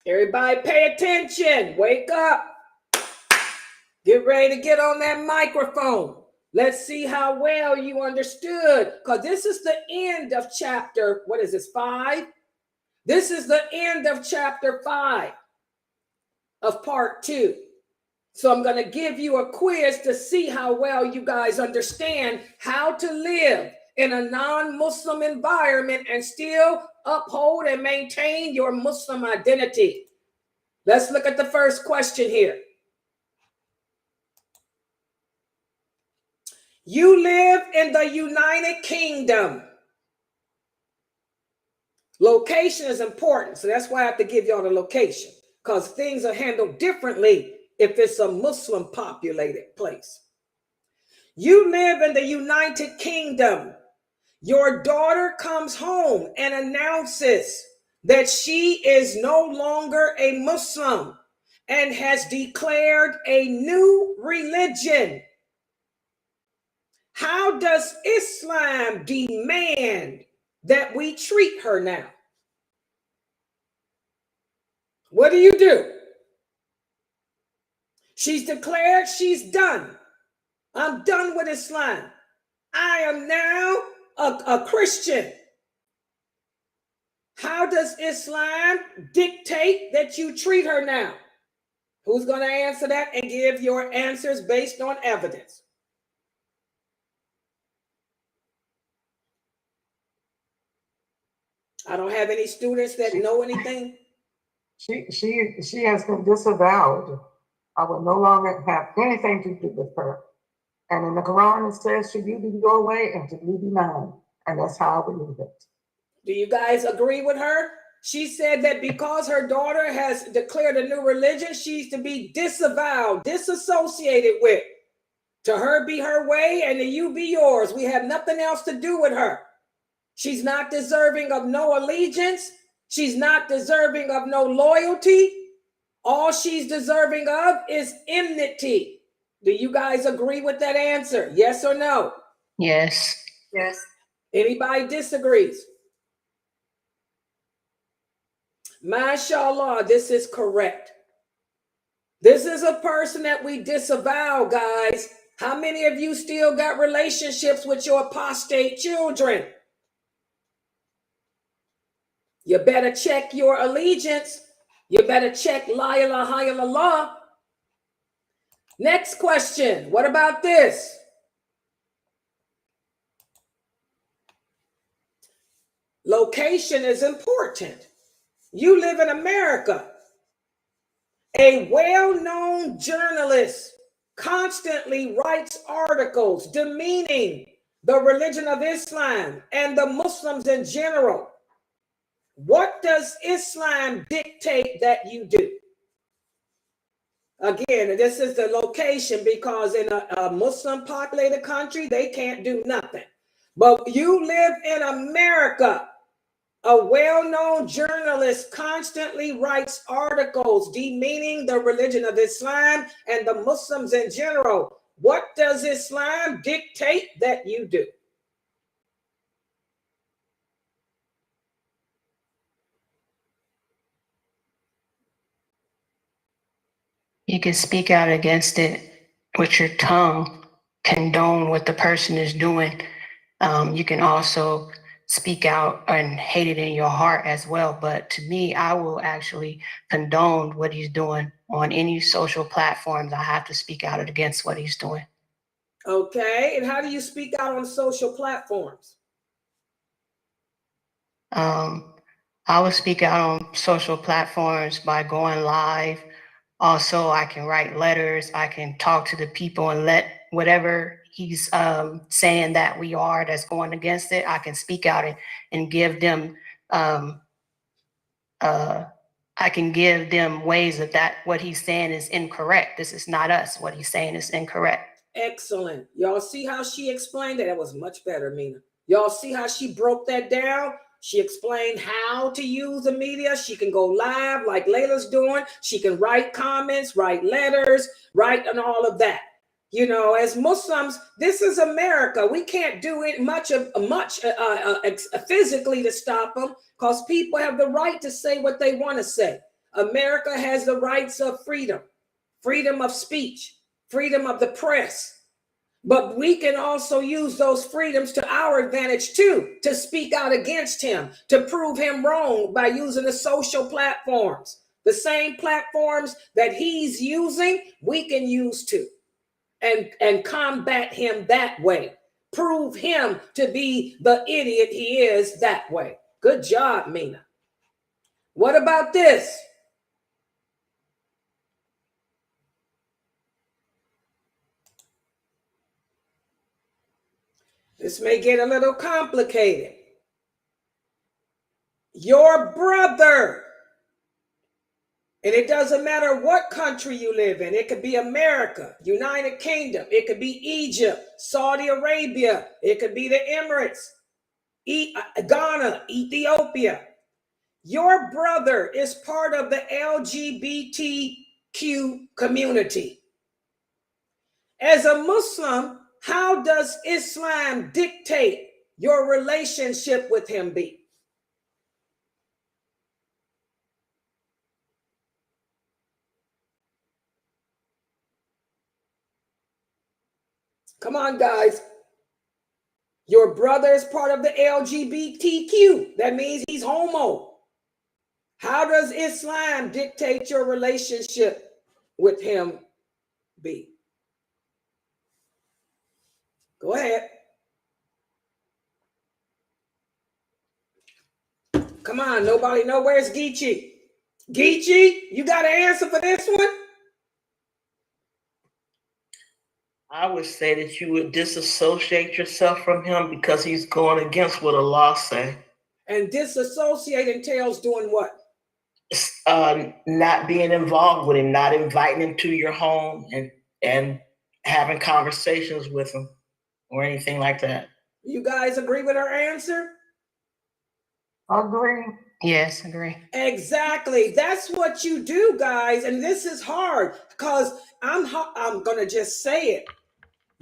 Everybody pay attention. Wake up. Get ready to get on that microphone. Let's see how well you understood. Because this is the end of chapter, what is this, 5? This is the end of chapter 5 of part 2. So I'm going to give you a quiz to see how well you guys understand how to live in a non-Muslim environment and still uphold and maintain your Muslim identity. Let's look at the first question here. You live in the United Kingdom. Location is important, so that's why I have to give y'all the location, because things are handled differently if it's a Muslim populated place. You live in the United Kingdom. Your daughter comes home and announces that she is no longer a Muslim and has declared a new religion. How does Islam demand that we treat her now? What do? She's declared she's done. I'm done with Islam. I am now a Christian. How does Islam dictate that you treat her now? Who's going to answer that and give your answers based on evidence? I don't have any students that know anything. She has been disavowed. I will no longer have anything to do with her. And in the Quran it says, "Should you be your way and to you be mine," and that's how I believe it. Do you guys agree with her? She said that because her daughter has declared a new religion, she's to be disavowed, disassociated with. To her be her way and to you be yours. We have nothing else to do with her. She's not deserving of no allegiance. She's not deserving of no loyalty. All she's deserving of is enmity. Do you guys agree with that answer? Yes or no? Yes. Yes. Anybody disagrees? MashaAllah, this is correct. This is a person that we disavow, guys. How many of you still got relationships with your apostate children? You better check your allegiance. You better check la ilaha illallah. Next question. What about this? Location is important. You live in America. A well-known journalist constantly writes articles demeaning the religion of Islam and the Muslims in general. What does Islam dictate that you do? Again, this is the location, because in a Muslim populated country, they can't do nothing. But you live in America. A well-known journalist constantly writes articles demeaning the religion of Islam and the Muslims in general. What does Islam dictate that you do? You can speak out against it with your tongue, condone what the person is doing. You can also speak out and hate it in your heart as well. But to me, I will actually condone what he's doing on any social platforms. I have to speak out against what he's doing. Okay, and how do you speak out on social platforms? I will speak out on social platforms by going live. Also, I can write letters. I can talk to the people and let whatever he's saying that we are that's going against it, I can speak out and give them I can give them ways that what he's saying is incorrect. This is not us. What he's saying is incorrect. Excellent. Y'all see how she explained it? That was much better, Mina. Y'all see how she broke that down? She explained how to use the media. She can go live like Layla's doing. She can write comments, write letters, write and all of that. You know, as Muslims, this is America. We can't do it much physically to stop them, because people have the right to say what they want to say. America has the rights of freedom, freedom of speech, freedom of the press. But we can also use those freedoms to our advantage too, to speak out against him, to prove him wrong by using the social platforms. The same platforms that he's using, we can use too. And combat him that way. Prove him to be the idiot he is that way. Good job, Mina. What about this? This may get a little complicated. Your brother, and it doesn't matter what country you live in. It could be America, United Kingdom. It could be Egypt, Saudi Arabia. It could be the Emirates, Ghana, Ethiopia. Your brother is part of the LGBTQ community. As a Muslim, how does Islam dictate your relationship with him be? Come on, guys. Your brother is part of the LGBTQ. That means he's homo. How does Islam dictate your relationship with him be? Go ahead. Come on, nobody know. Where's Geechee? Geechee, you got an answer for this one? I would say that you would disassociate yourself from him because he's going against what Allah say. And disassociate entails doing what? Not being involved with him, not inviting him to your home and having conversations with him or anything like that. You guys agree with her answer? Agree. Yes, agree. Exactly. That's what you do, guys. And this is hard because I'm going to just say it.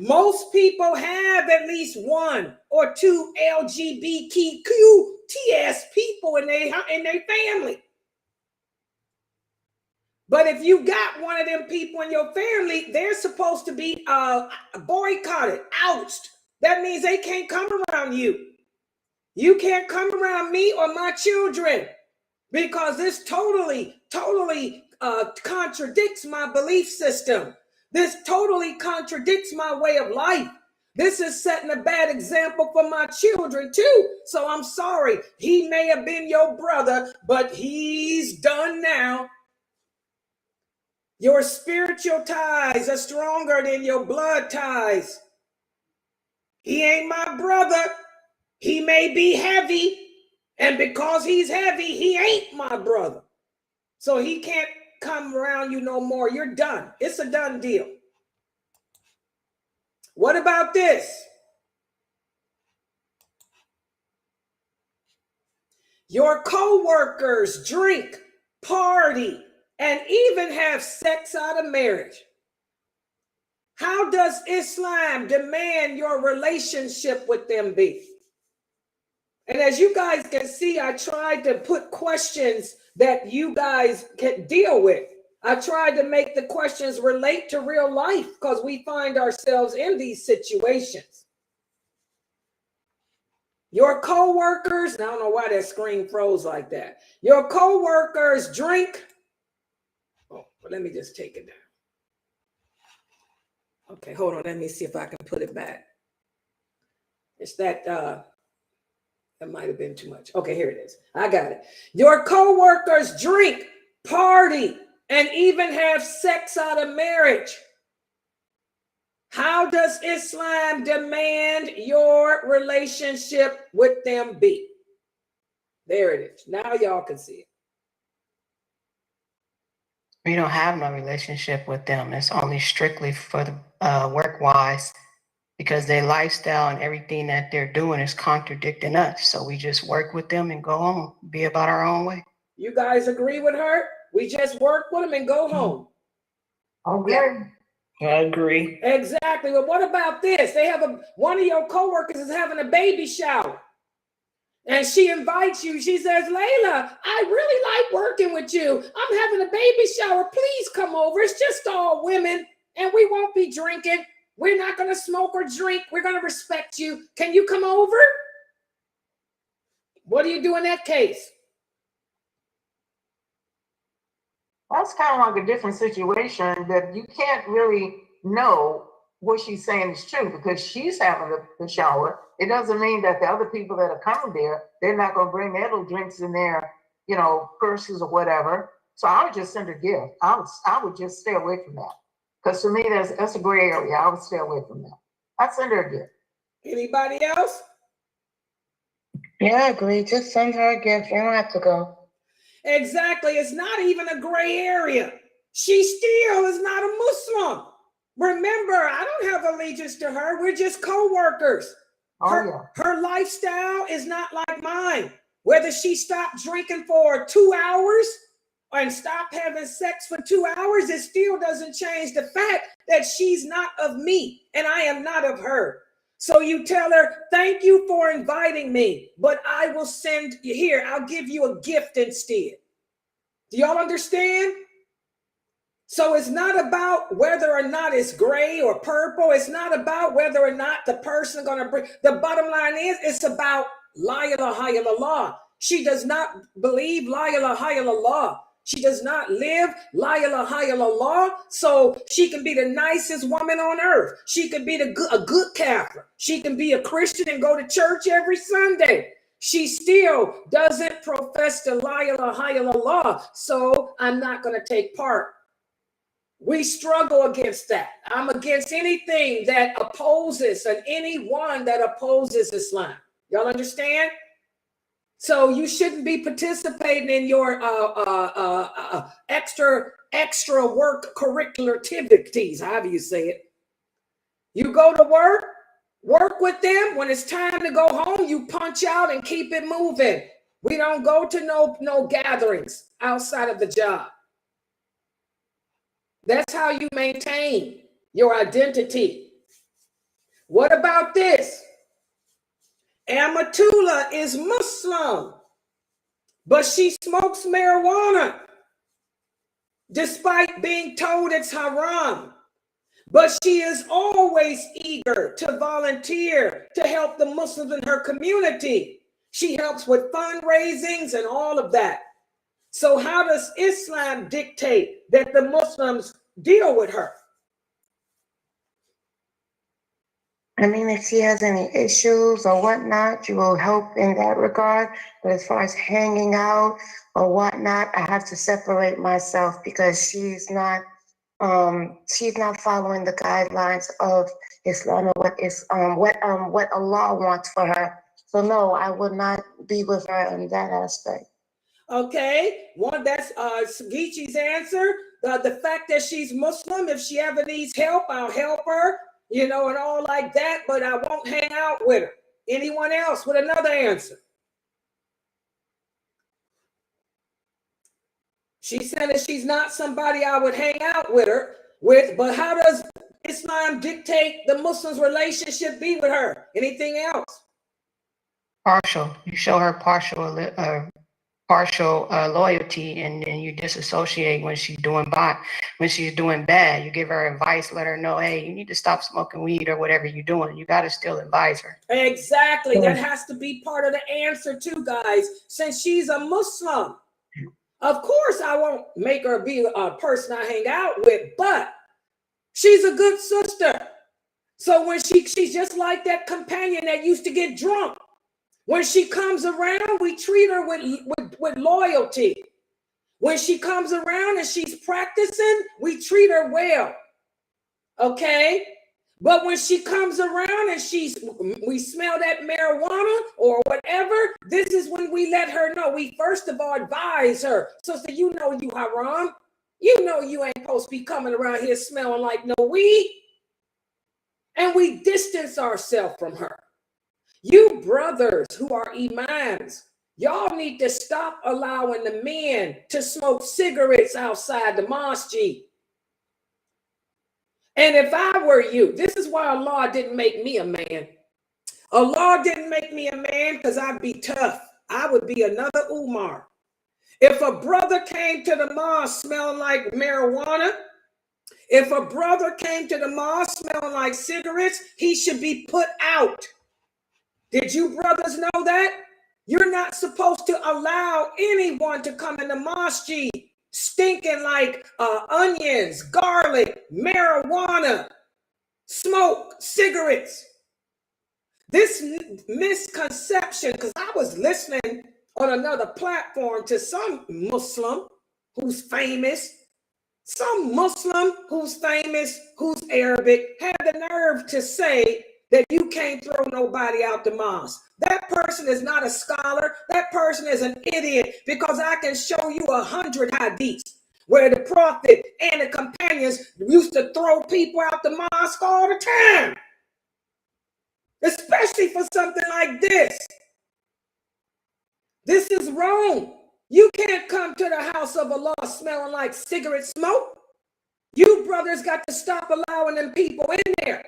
Most people have at least one or two LGBTQTS people in their family. But if you got one of them people in your family, they're supposed to be boycotted, ousted. That means they can't come around you. You can't come around me or my children because this totally contradicts my belief system. This totally contradicts my way of life. This is setting a bad example for my children too. So I'm sorry. He may have been your brother, but he's done now. Your spiritual ties are stronger than your blood ties. He ain't my brother. He may be heavy, and because he's heavy, he ain't my brother. So he can't come around you no more. You're done. It's a done deal. What about this? Your co-workers drink, party, and even have sex out of marriage. How does Islam demand your relationship with them be? And as you guys can see, I tried to put questions that you guys can deal with. I tried to make the questions relate to real life because we find ourselves in these situations. Your co-workers, and I don't know why that screen froze like that. Your co-workers drink. Oh, but let me just take it down. Okay, hold on. Let me see if I can put it back. It's that, that might have been too much. Okay, here it is. I got it. Your co-workers drink, party, and even have sex out of marriage. How does Islam demand your relationship with them be? There it is. Now y'all can see it. We don't have no relationship with them. It's only strictly for the work-wise, because their lifestyle and everything that they're doing is contradicting us. So we just work with them and go home, be about our own way. You guys agree with her? We just work with them and go home. Okay. I agree. Exactly. Well, what about this? They have one of your coworkers is having a baby shower. And she invites you. She says, Layla, I really like working with you. I'm having a baby shower. Please come over. It's just all women, and we won't be drinking. We're not going to smoke or drink. We're going to respect you. Can you come over? What do you do in that case? That's kind of like a different situation that you can't really know what she's saying is true because she's having the shower. It doesn't mean that the other people that are coming there, they're not going to bring their little drinks in their, purses or whatever. So I would just send her a gift. I would just stay away from that. Because to me, that's a gray area. I would stay away from that. I'd send her a gift. Anybody else? Yeah, I agree. Just send her a gift. You don't have to go. Exactly. It's not even a gray area. She still is not a Muslim. Remember, I don't have allegiance to her. We're just co-workers. Her lifestyle is not like mine. Whether she stopped drinking for 2 hours and stopped having sex for 2 hours, it still doesn't change the fact that she's not of me and I am not of her. So you tell her, thank you for inviting me, but I will send you here. I'll give you a gift instead. Do y'all understand? So it's not about whether or not it's gray or purple. It's not about whether or not the person going to bring. The bottom line is it's about la ilaha illallah. She does not believe la ilaha illallah. She does not live la ilaha illallah. So she can be the nicest woman on earth. She can be a good Catholic. She can be a Christian and go to church every Sunday. She still doesn't profess the la ilaha illallah. So I'm not going to take part. We struggle against that. I'm against anything that opposes and anyone that opposes Islam. Y'all understand? So you shouldn't be participating in your extra work curricular activities, however you say it. You go to work with them. When it's time to go home, you punch out and keep it moving. We don't go to no gatherings outside of the job. That's how you maintain your identity. What about this? Amatullah is Muslim, but she smokes marijuana despite being told it's haram. But she is always eager to volunteer to help the Muslims in her community. She helps with fundraisings and all of that. So how does Islam dictate that the Muslims deal with her? I mean, if she has any issues or whatnot, you will help in that regard. But as far as hanging out or whatnot, I have to separate myself because she's not following the guidelines of Islam or what Allah wants for her. So no, I would not be with her in that aspect. Okay, that's Geechee's answer. The fact that she's Muslim, if she ever needs help, I'll help her, and all like that, but I won't hang out with her. Anyone else with another answer? She said that she's not somebody I would hang out with, but how does Islam dictate the Muslims' relationship be with her? Anything else? Partial. You show her partial loyalty, and then you disassociate when she's doing bad. You give her advice, let her know, hey, you need to stop smoking weed or whatever you're doing. You got to still advise her. Exactly. That has to be part of the answer too, guys. Since she's a Muslim, of course I won't make her be a person I hang out with, but she's a good sister. So when she's just like that companion that used to get drunk. When she comes around, we treat her with loyalty. When she comes around and she's practicing, we treat her well. Okay? But when she comes around and we smell that marijuana or whatever, this is when we let her know. We first of all advise her. So you haram. You know you ain't supposed to be coming around here smelling like no weed. And we distance ourselves from her. You brothers who are imams, y'all need to stop allowing the men to smoke cigarettes outside the mosque. And if I were you, this is why Allah didn't make me a man. Allah didn't make me a man because I'd be tough. I would be another Umar. If a brother came to the mosque smelling like marijuana, if a brother came to the mosque smelling like cigarettes, he should be put out. Did you brothers know that? You're not supposed to allow anyone to come in the mosque stinking like onions, garlic, marijuana, smoke, cigarettes. This misconception, because I was listening on another platform to some Muslim who's famous, who's Arabic, had the nerve to say that you can't throw nobody out the mosque. That person is not a scholar. That person is an idiot, because I can show you 100 hadiths where the Prophet and the companions used to throw people out the mosque all the time, especially for something like this. This is wrong. You can't come to the house of Allah smelling like cigarette smoke. You brothers got to stop allowing them people in there.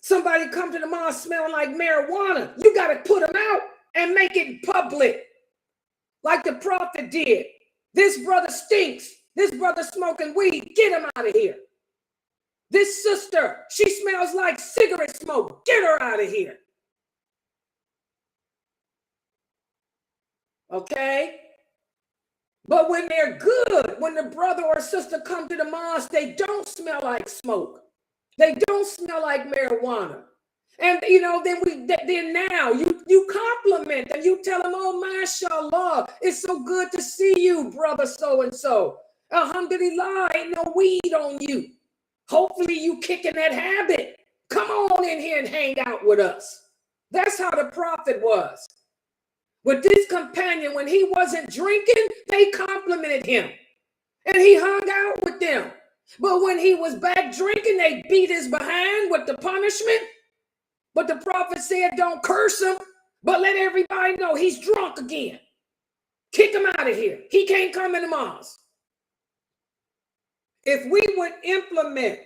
Somebody come to the mosque smelling like marijuana, you got to put them out and make it public, like the Prophet did. This brother stinks. This brother smoking weed. Get him out of here. This sister, she smells like cigarette smoke. Get her out of here. Okay? But when they're good, when the brother or sister come to the mosque, they don't smell like smoke. They don't smell like marijuana. And then now you compliment them. You tell them, oh, mashallah, it's so good to see you, brother so-and-so. Alhamdulillah, ain't no weed on you. Hopefully you kicking that habit. Come on in here and hang out with us. That's how the Prophet was. With this companion, when he wasn't drinking, they complimented him. And he hung out with them. But when he was back drinking, they beat his behind with the punishment. But the Prophet said, don't curse him, but let everybody know he's drunk again. Kick him out of here. He can't come in the mosque. If we would implement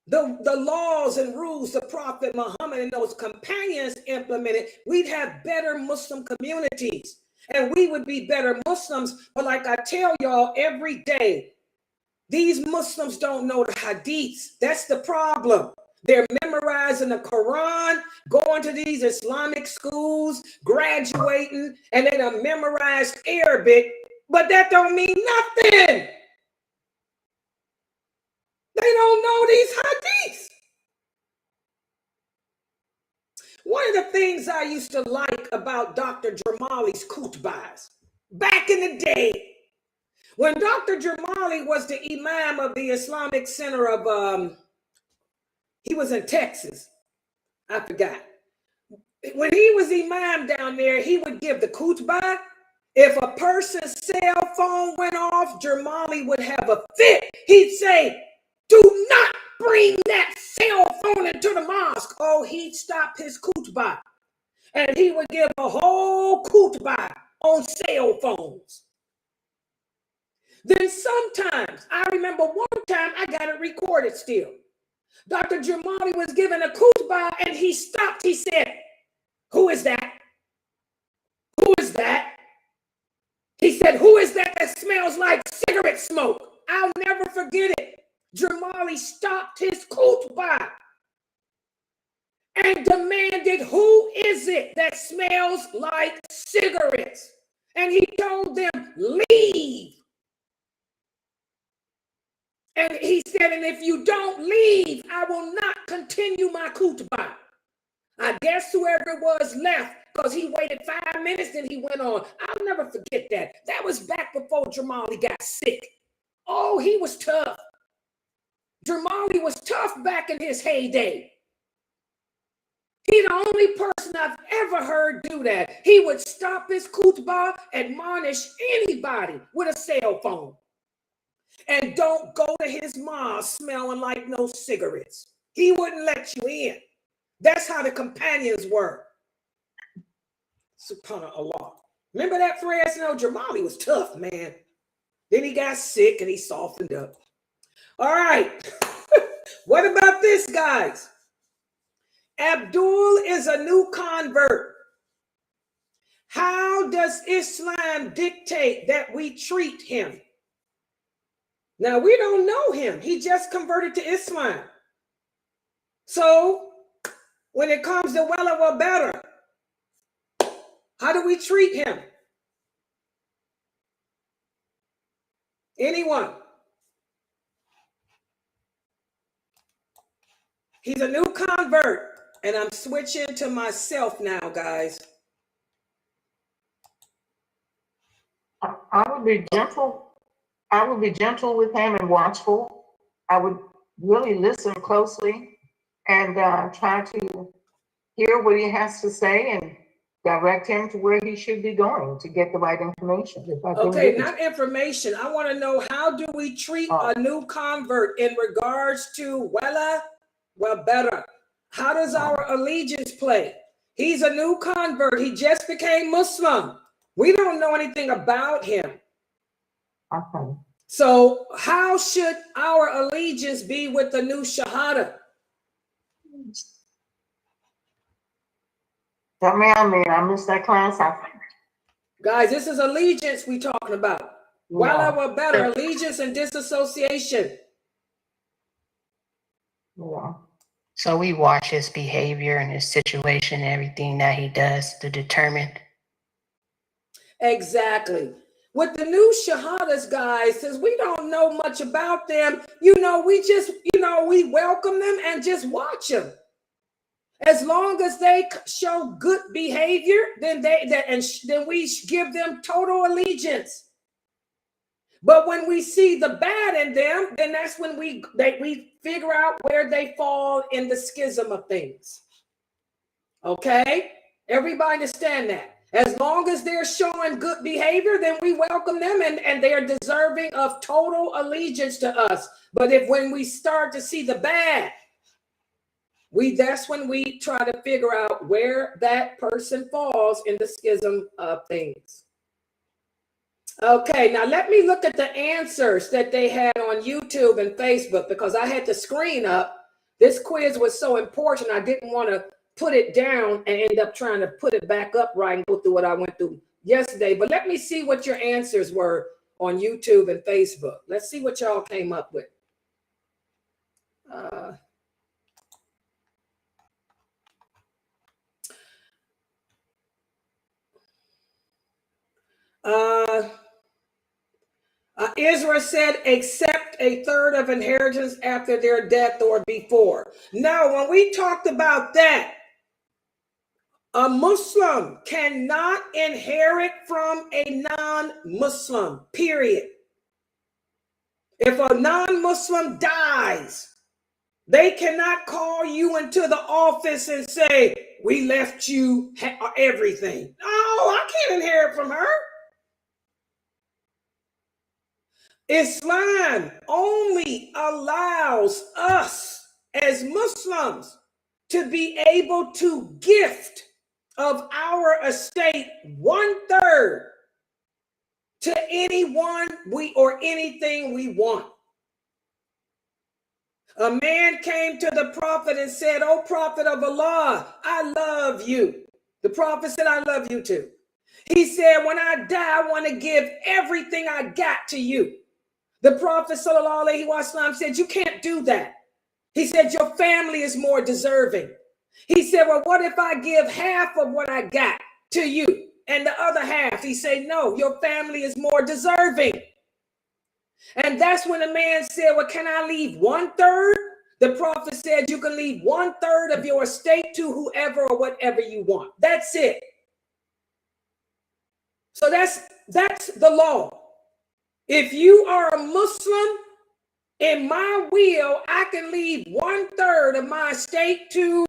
the laws and rules the Prophet Muhammad and those companions implemented, we'd have better Muslim communities. And we would be better Muslims. But like I tell y'all every day, these Muslims don't know the hadiths. That's the problem. They're memorizing the Quran, going to these Islamic schools, graduating, and they done memorized Arabic, but that don't mean nothing. They don't know these hadiths. One of the things I used to like about Dr. Jamali's khutbahs back in the day, when Dr. Jamali was the imam of the Islamic Center of, he was in Texas, I forgot. When he was imam down there, he would give the khutbah. If a person's cell phone went off, Jamali would have a fit. He'd say, do not bring that cell phone into the mosque. Oh, he'd stop his khutbah. And he would give a whole khutbah on cell phones. Then sometimes, I remember one time, I got it recorded still. Dr. Jamali was giving a khutbah and he stopped. He said, who is that? Who is that? He said, who is that smells like cigarette smoke? I'll never forget it. Jamali stopped his khutbah and demanded, who is it that smells like cigarettes? And he told them, leave. And he said, and if you don't leave, I will not continue my khutbah. I guess whoever it was left, because he waited 5 minutes, then he went on. I'll never forget that. That was back before Jamali got sick. Oh, he was tough. Jamali was tough back in his heyday. He's the only person I've ever heard do that. He would stop his khutbah, admonish anybody with a cell phone. And don't go to his mosque smelling like no cigarettes. He wouldn't let you in. That's how the companions were. SubhanAllah. Remember that Fresno? Jamali was tough, man. Then he got sick and he softened up. All right. What about this, guys? Abdul is a new convert. How does Islam dictate that we treat him? Now, we don't know him. He just converted to Islam. So, when it comes to well or better, how do we treat him? Anyone? He's a new convert, and I'm switching to myself now, guys. I would be gentle. I would be gentle with him and watchful. I would really listen closely and try to hear what he has to say and direct him to where he should be going to get the right information. Okay, not information. I want to know, how do we treat a new convert in regards to well better? How does our allegiance play? He's a new convert. He just became Muslim. We don't know anything about him. Okay. So how should our allegiance be with the new Shahada? I missed that class. Guys, this is allegiance we talking about. Yeah. Well better, allegiance and disassociation. Yeah. So we watch his behavior and his situation, everything that he does to determine. Exactly. With the new Shahadas, guys, since we don't know much about them, we just, we welcome them and just watch them. As long as they show good behavior, then we give them total allegiance. But when we see the bad in them, then that's when we figure out where they fall in the schism of things. Okay? Everybody understand that. As long as they're showing good behavior, then we welcome them and they are deserving of total allegiance to us. But when we start to see the bad, that's when we try to figure out where that person falls in the schism of things. Okay, now let me look at the answers that they had on YouTube and Facebook, because I had the screen up. This quiz was so important, I didn't want to put it down and end up trying to put it back up right and go through what I went through yesterday. But let me see what your answers were on YouTube and Facebook. Let's see what y'all came up with. Israel said, accept a third of inheritance after their death or before. Now, when we talked about that, a Muslim cannot inherit from a non-Muslim, period. If a non-Muslim dies, they cannot call you into the office and say, we left you everything. No, I can't inherit from her. Islam only allows us as Muslims to be able to gift of our estate 1/3 to anyone or anything we want. A man came to the prophet and said, "O prophet of Allah, I love you." The prophet said, "I love you too." He said, "When I die, I want to give everything I got to you." The prophet sallallahu alaihi wasallam said, "You can't do that." He said, "Your family is more deserving." He said, "Well, what if I give half of what I got to you and the other half?" He said, "No, your family is more deserving." And that's when the man said, "Well, can I leave 1/3?" The prophet said, "You can leave 1/3 of your estate to whoever or whatever you want." That's it. So that's the law. If you are a Muslim, in my will, I can leave 1/3 of my estate to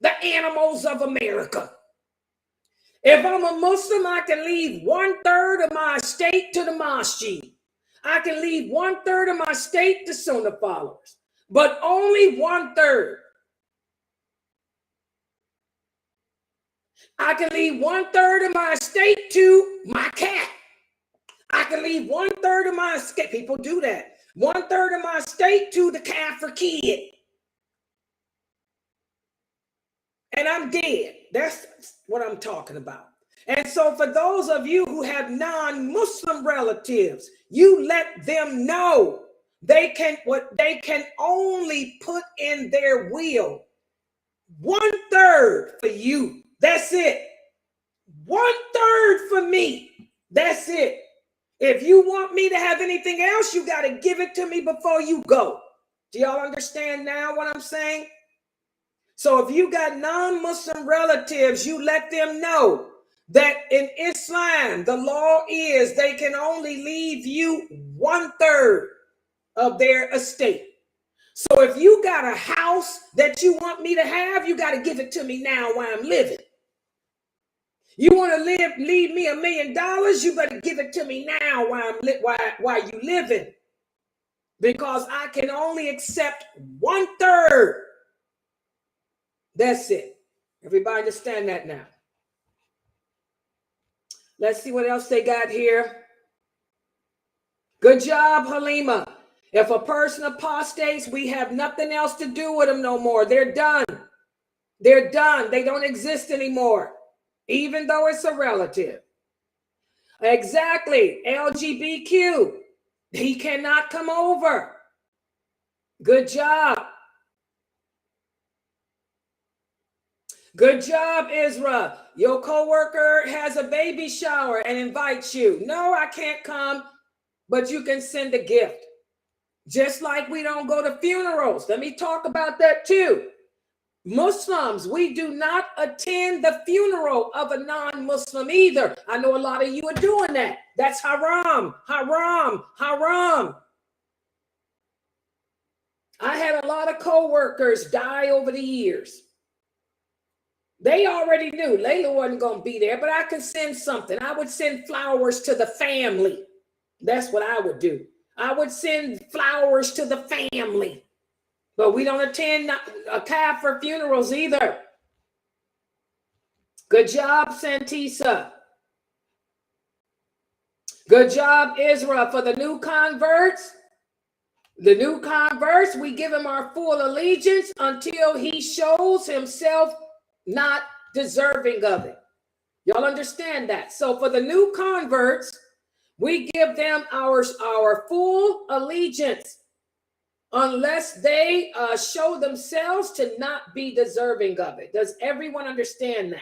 the animals of America. If I'm a Muslim, I can leave 1/3 of my estate to the masjid. I can leave 1/3 of my state to Sunnah followers, but only 1/3. I can leave 1/3 of my estate to my cat. I can leave 1/3 of my estate. People do that. 1/3 of my estate to the Kafir kid. And I'm dead. That's what I'm talking about. And so for those of you who have non-Muslim relatives, you let them know they can only put in their will 1/3 for you. That's it. 1/3 for me. That's it. If you want me to have anything else, you got to give it to me before you go. Do y'all understand now what I'm saying? So if you got non-Muslim relatives, you let them know that in Islam, the law is they can only leave you 1/3 of their estate. So if you got a house that you want me to have, you got to give it to me now while I'm living. You want to leave me $1 million, you better give it to me now while you living. Because I can only accept 1/3. That's it. Everybody understand that now? Let's see what else they got here. Good job, Halima. If a person apostates, we have nothing else to do with them no more. They're done. They're done. They don't exist anymore, even though it's a relative. Exactly. LGBTQ. He cannot come over. Good job. Good job, Isra. Your coworker has a baby shower and invites you. No, I can't come, but you can send a gift. Just like we don't go to funerals. Let me talk about that too. Muslims, we do not attend the funeral of a non-Muslim either. I know a lot of you are doing that. That's haram, haram, haram. I had a lot of coworkers die over the years. They already knew Layla wasn't going to be there, but I could send something. I would send flowers to the family. That's what I would do. I would send flowers to the family. But we don't attend a Kafir funerals either. Good job, Santisa. Good job, Isra. For the new converts, we give him our full allegiance until he shows himself not deserving of it. Y'all understand that? So for the new converts, we give them our full allegiance unless they show themselves to not be deserving of it. Does everyone understand that?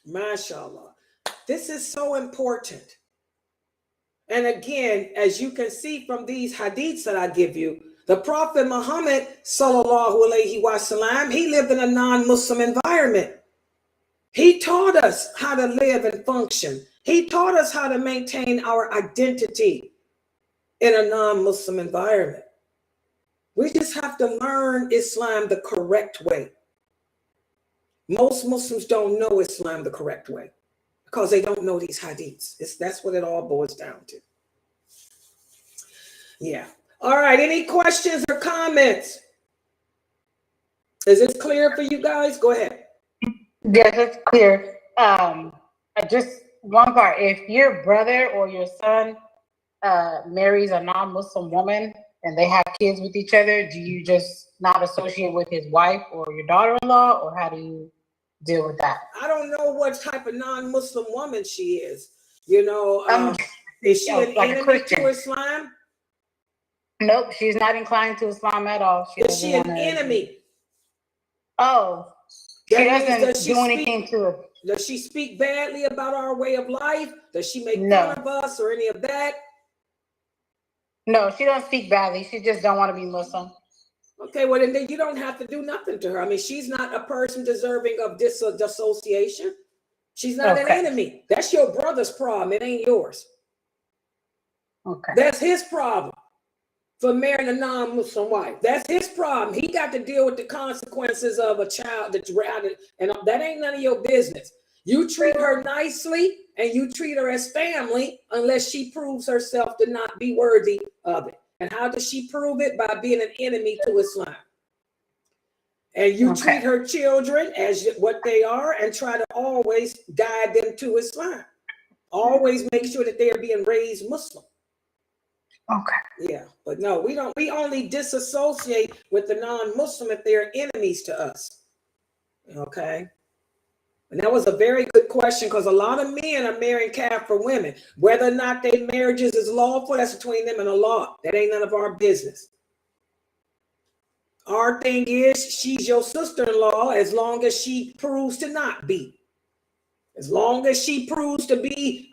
MashaAllah. This is so important. And again, as you can see from these hadiths that I give you, the Prophet Muhammad, sallallahu alaihi wasallam, he lived in a non-Muslim environment. He taught us how to live and function. He taught us how to maintain our identity in a non-Muslim environment. We just have to learn Islam the correct way. Most Muslims don't know Islam the correct way because they don't know these hadiths. That's what it all boils down to. Yeah. All right. Any questions or comments? Is this clear for you guys? Go ahead. Yes, it's clear. Just one part. If your brother or your son marries a non-Muslim woman and they have kids with each other, do you just not associate with his wife or your daughter-in-law, or how do you deal with that? I don't know what type of non-Muslim woman she is. You know, is she an enemy to Islam? Nope, she's not inclined to Islam at all. Is she an enemy? Oh, she doesn't do anything to it. Does she speak badly about our way of life? Does she make fun of us or any of that? No, she don't speak badly. She just don't want to be Muslim. Okay, well then you don't have to do nothing to her. I mean, she's not a person deserving of dissociation. She's not an enemy. That's your brother's problem. It ain't yours. Okay. That's his problem for marrying a non-Muslim wife. That's his problem. He got to deal with the consequences of a child that's and that ain't none of your business. You treat her nicely and you treat her as family unless she proves herself to not be worthy of it. And how does she prove it? By being an enemy to Islam. And you treat her children as what they are and try to always guide them to Islam. Always make sure that they are being raised Muslim. Okay. Yeah, but no, we don't. We only disassociate with the non-Muslim if they're enemies to us. Okay. And that was a very good question, because a lot of men are marrying Kafir women. Whether or not their marriages is lawful, that's between them and Allah. That ain't none of our business. Our thing is, she's your sister-in-law as long as she proves to not be. As long as she proves to be,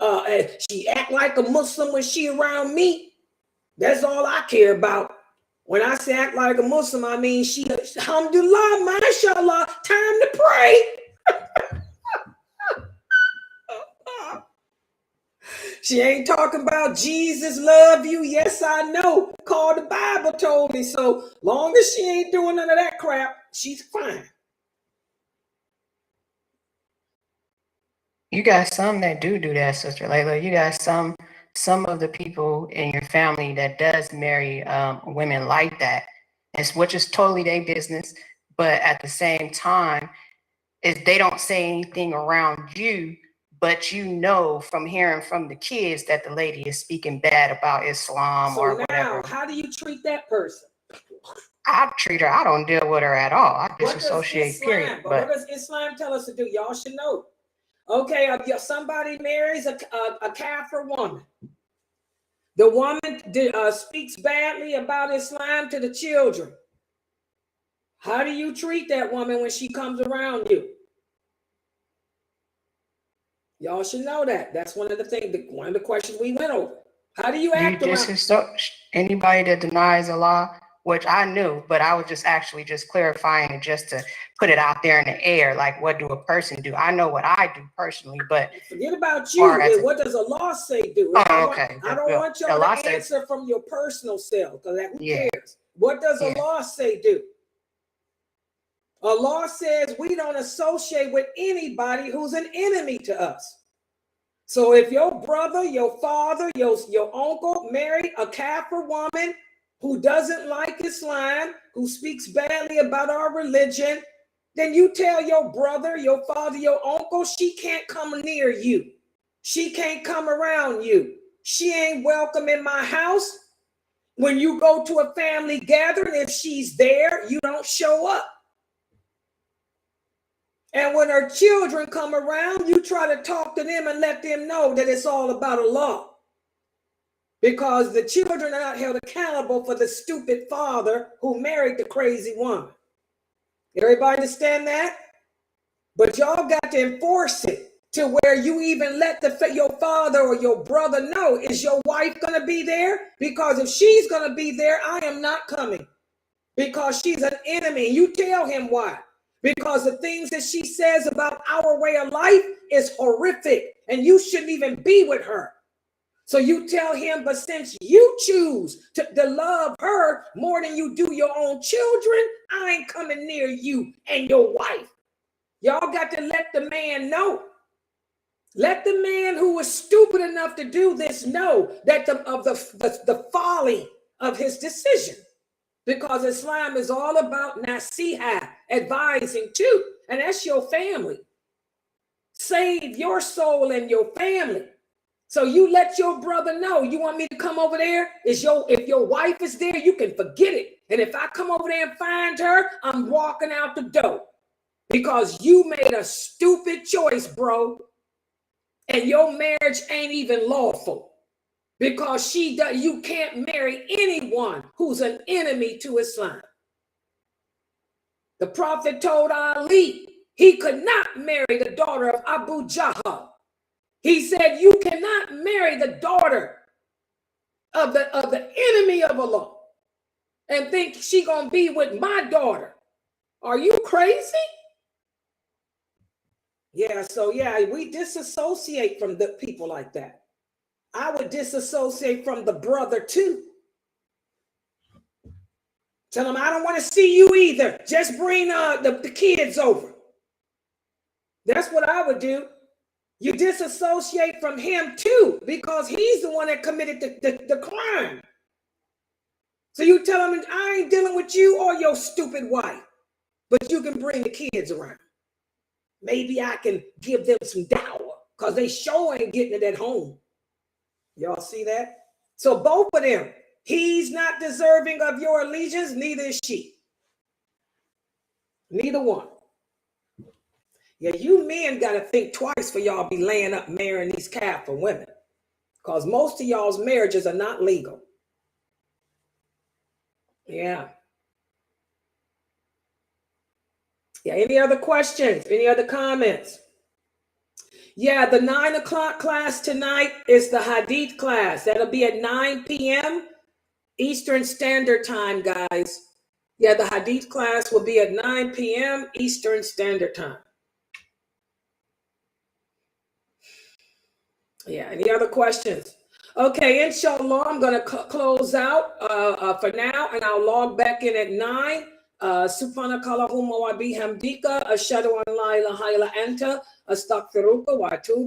she act like a Muslim when she around me. That's all I care about. When I say act like a Muslim, I mean she, alhamdulillah, mashallah, time to pray. She ain't talking about Jesus love you. Yes, I know. Call the Bible told me so. Long as she ain't doing none of that crap, she's fine. You got some that do that, Sister Layla. You got some of the people in your family that does marry women like that, which is totally their business. But at the same time, if they don't say anything around you, but you know from hearing from the kids that the lady is speaking bad about Islam or whatever. So now, how do you treat that person? I treat her. I don't deal with her at all. I disassociate. Period. But what does Islam tell us to do? Y'all should know. Okay, if somebody marries a Kafir woman, the woman speaks badly about Islam to the children. How do you treat that woman when she comes around you? Y'all should know that. That's one of the things, one of the questions we went over. How do you act around anybody that denies Allah? Which I knew, but I was just clarifying it just to put it out there in the air. Like, what do a person do? I know what I do personally, but forget about you. What does Allah say do? Oh, okay. I don't want y'all to answer from your personal self, because who cares? What does Allah say do? Allah says we don't associate with anybody who's an enemy to us. So if your brother, your father, your uncle married a Kafir woman who doesn't like Islam, who speaks badly about our religion, then you tell your brother, your father, your uncle, she can't come near you. She can't come around you. She ain't welcome in my house. When you go to a family gathering, if she's there, you don't show up. And when her children come around, you try to talk to them and let them know that it's all about Allah. Because the children are not held accountable for the stupid father who married the crazy woman. Everybody understand that? But y'all got to enforce it to where you even let your father or your brother know, is your wife going to be there? Because if she's going to be there, I am not coming. Because she's an enemy. You tell him why. Because the things that she says about our way of life is horrific. And you shouldn't even be with her. So you tell him, but since you choose to love her more than you do your own children, I ain't coming near you and your wife. Y'all got to let the man know. Let the man who was stupid enough to do this know that the folly of his decision. Because Islam is all about nasiha, advising too. And that's your family. Save your soul and your family. So you let your brother know, you want me to come over there? If your wife is there, you can forget it. And if I come over there and find her, I'm walking out the door. Because you made a stupid choice, bro. And your marriage ain't even lawful. Because you can't marry anyone who's an enemy to Islam. The Prophet told Ali he could not marry the daughter of Abu Jahl. He said, you cannot marry the daughter of the enemy of Allah and think she gonna be with my daughter. Are you crazy? Yeah, so we disassociate from the people like that. I would disassociate from the brother too. Tell him, I don't want to see you either. Just bring the kids over. That's what I would do. You disassociate from him too, because he's the one that committed the crime. So you tell him, I ain't dealing with you or your stupid wife, but you can bring the kids around. Maybe I can give them some dower, because they sure ain't getting it at home. Y'all see that? So both of them, he's not deserving of your allegiance, neither is she. Neither one. Yeah, you men got to think twice for y'all be laying up marrying these Kaffir women, because most of y'all's marriages are not legal. Yeah. Yeah, any other questions? Any other comments? Yeah, the 9 o'clock class tonight is the Hadith class. That'll be at 9 p.m. Eastern Standard Time, guys. Yeah, the Hadith class will be at 9 p.m. Eastern Standard Time. Yeah, any other questions? Okay, inshallah, I'm going to close out for now, and I'll log back in at 9. Subhanakallahumma wa bihamdika ashhadu an la ilaha illa anta astaghfiruka wa atubu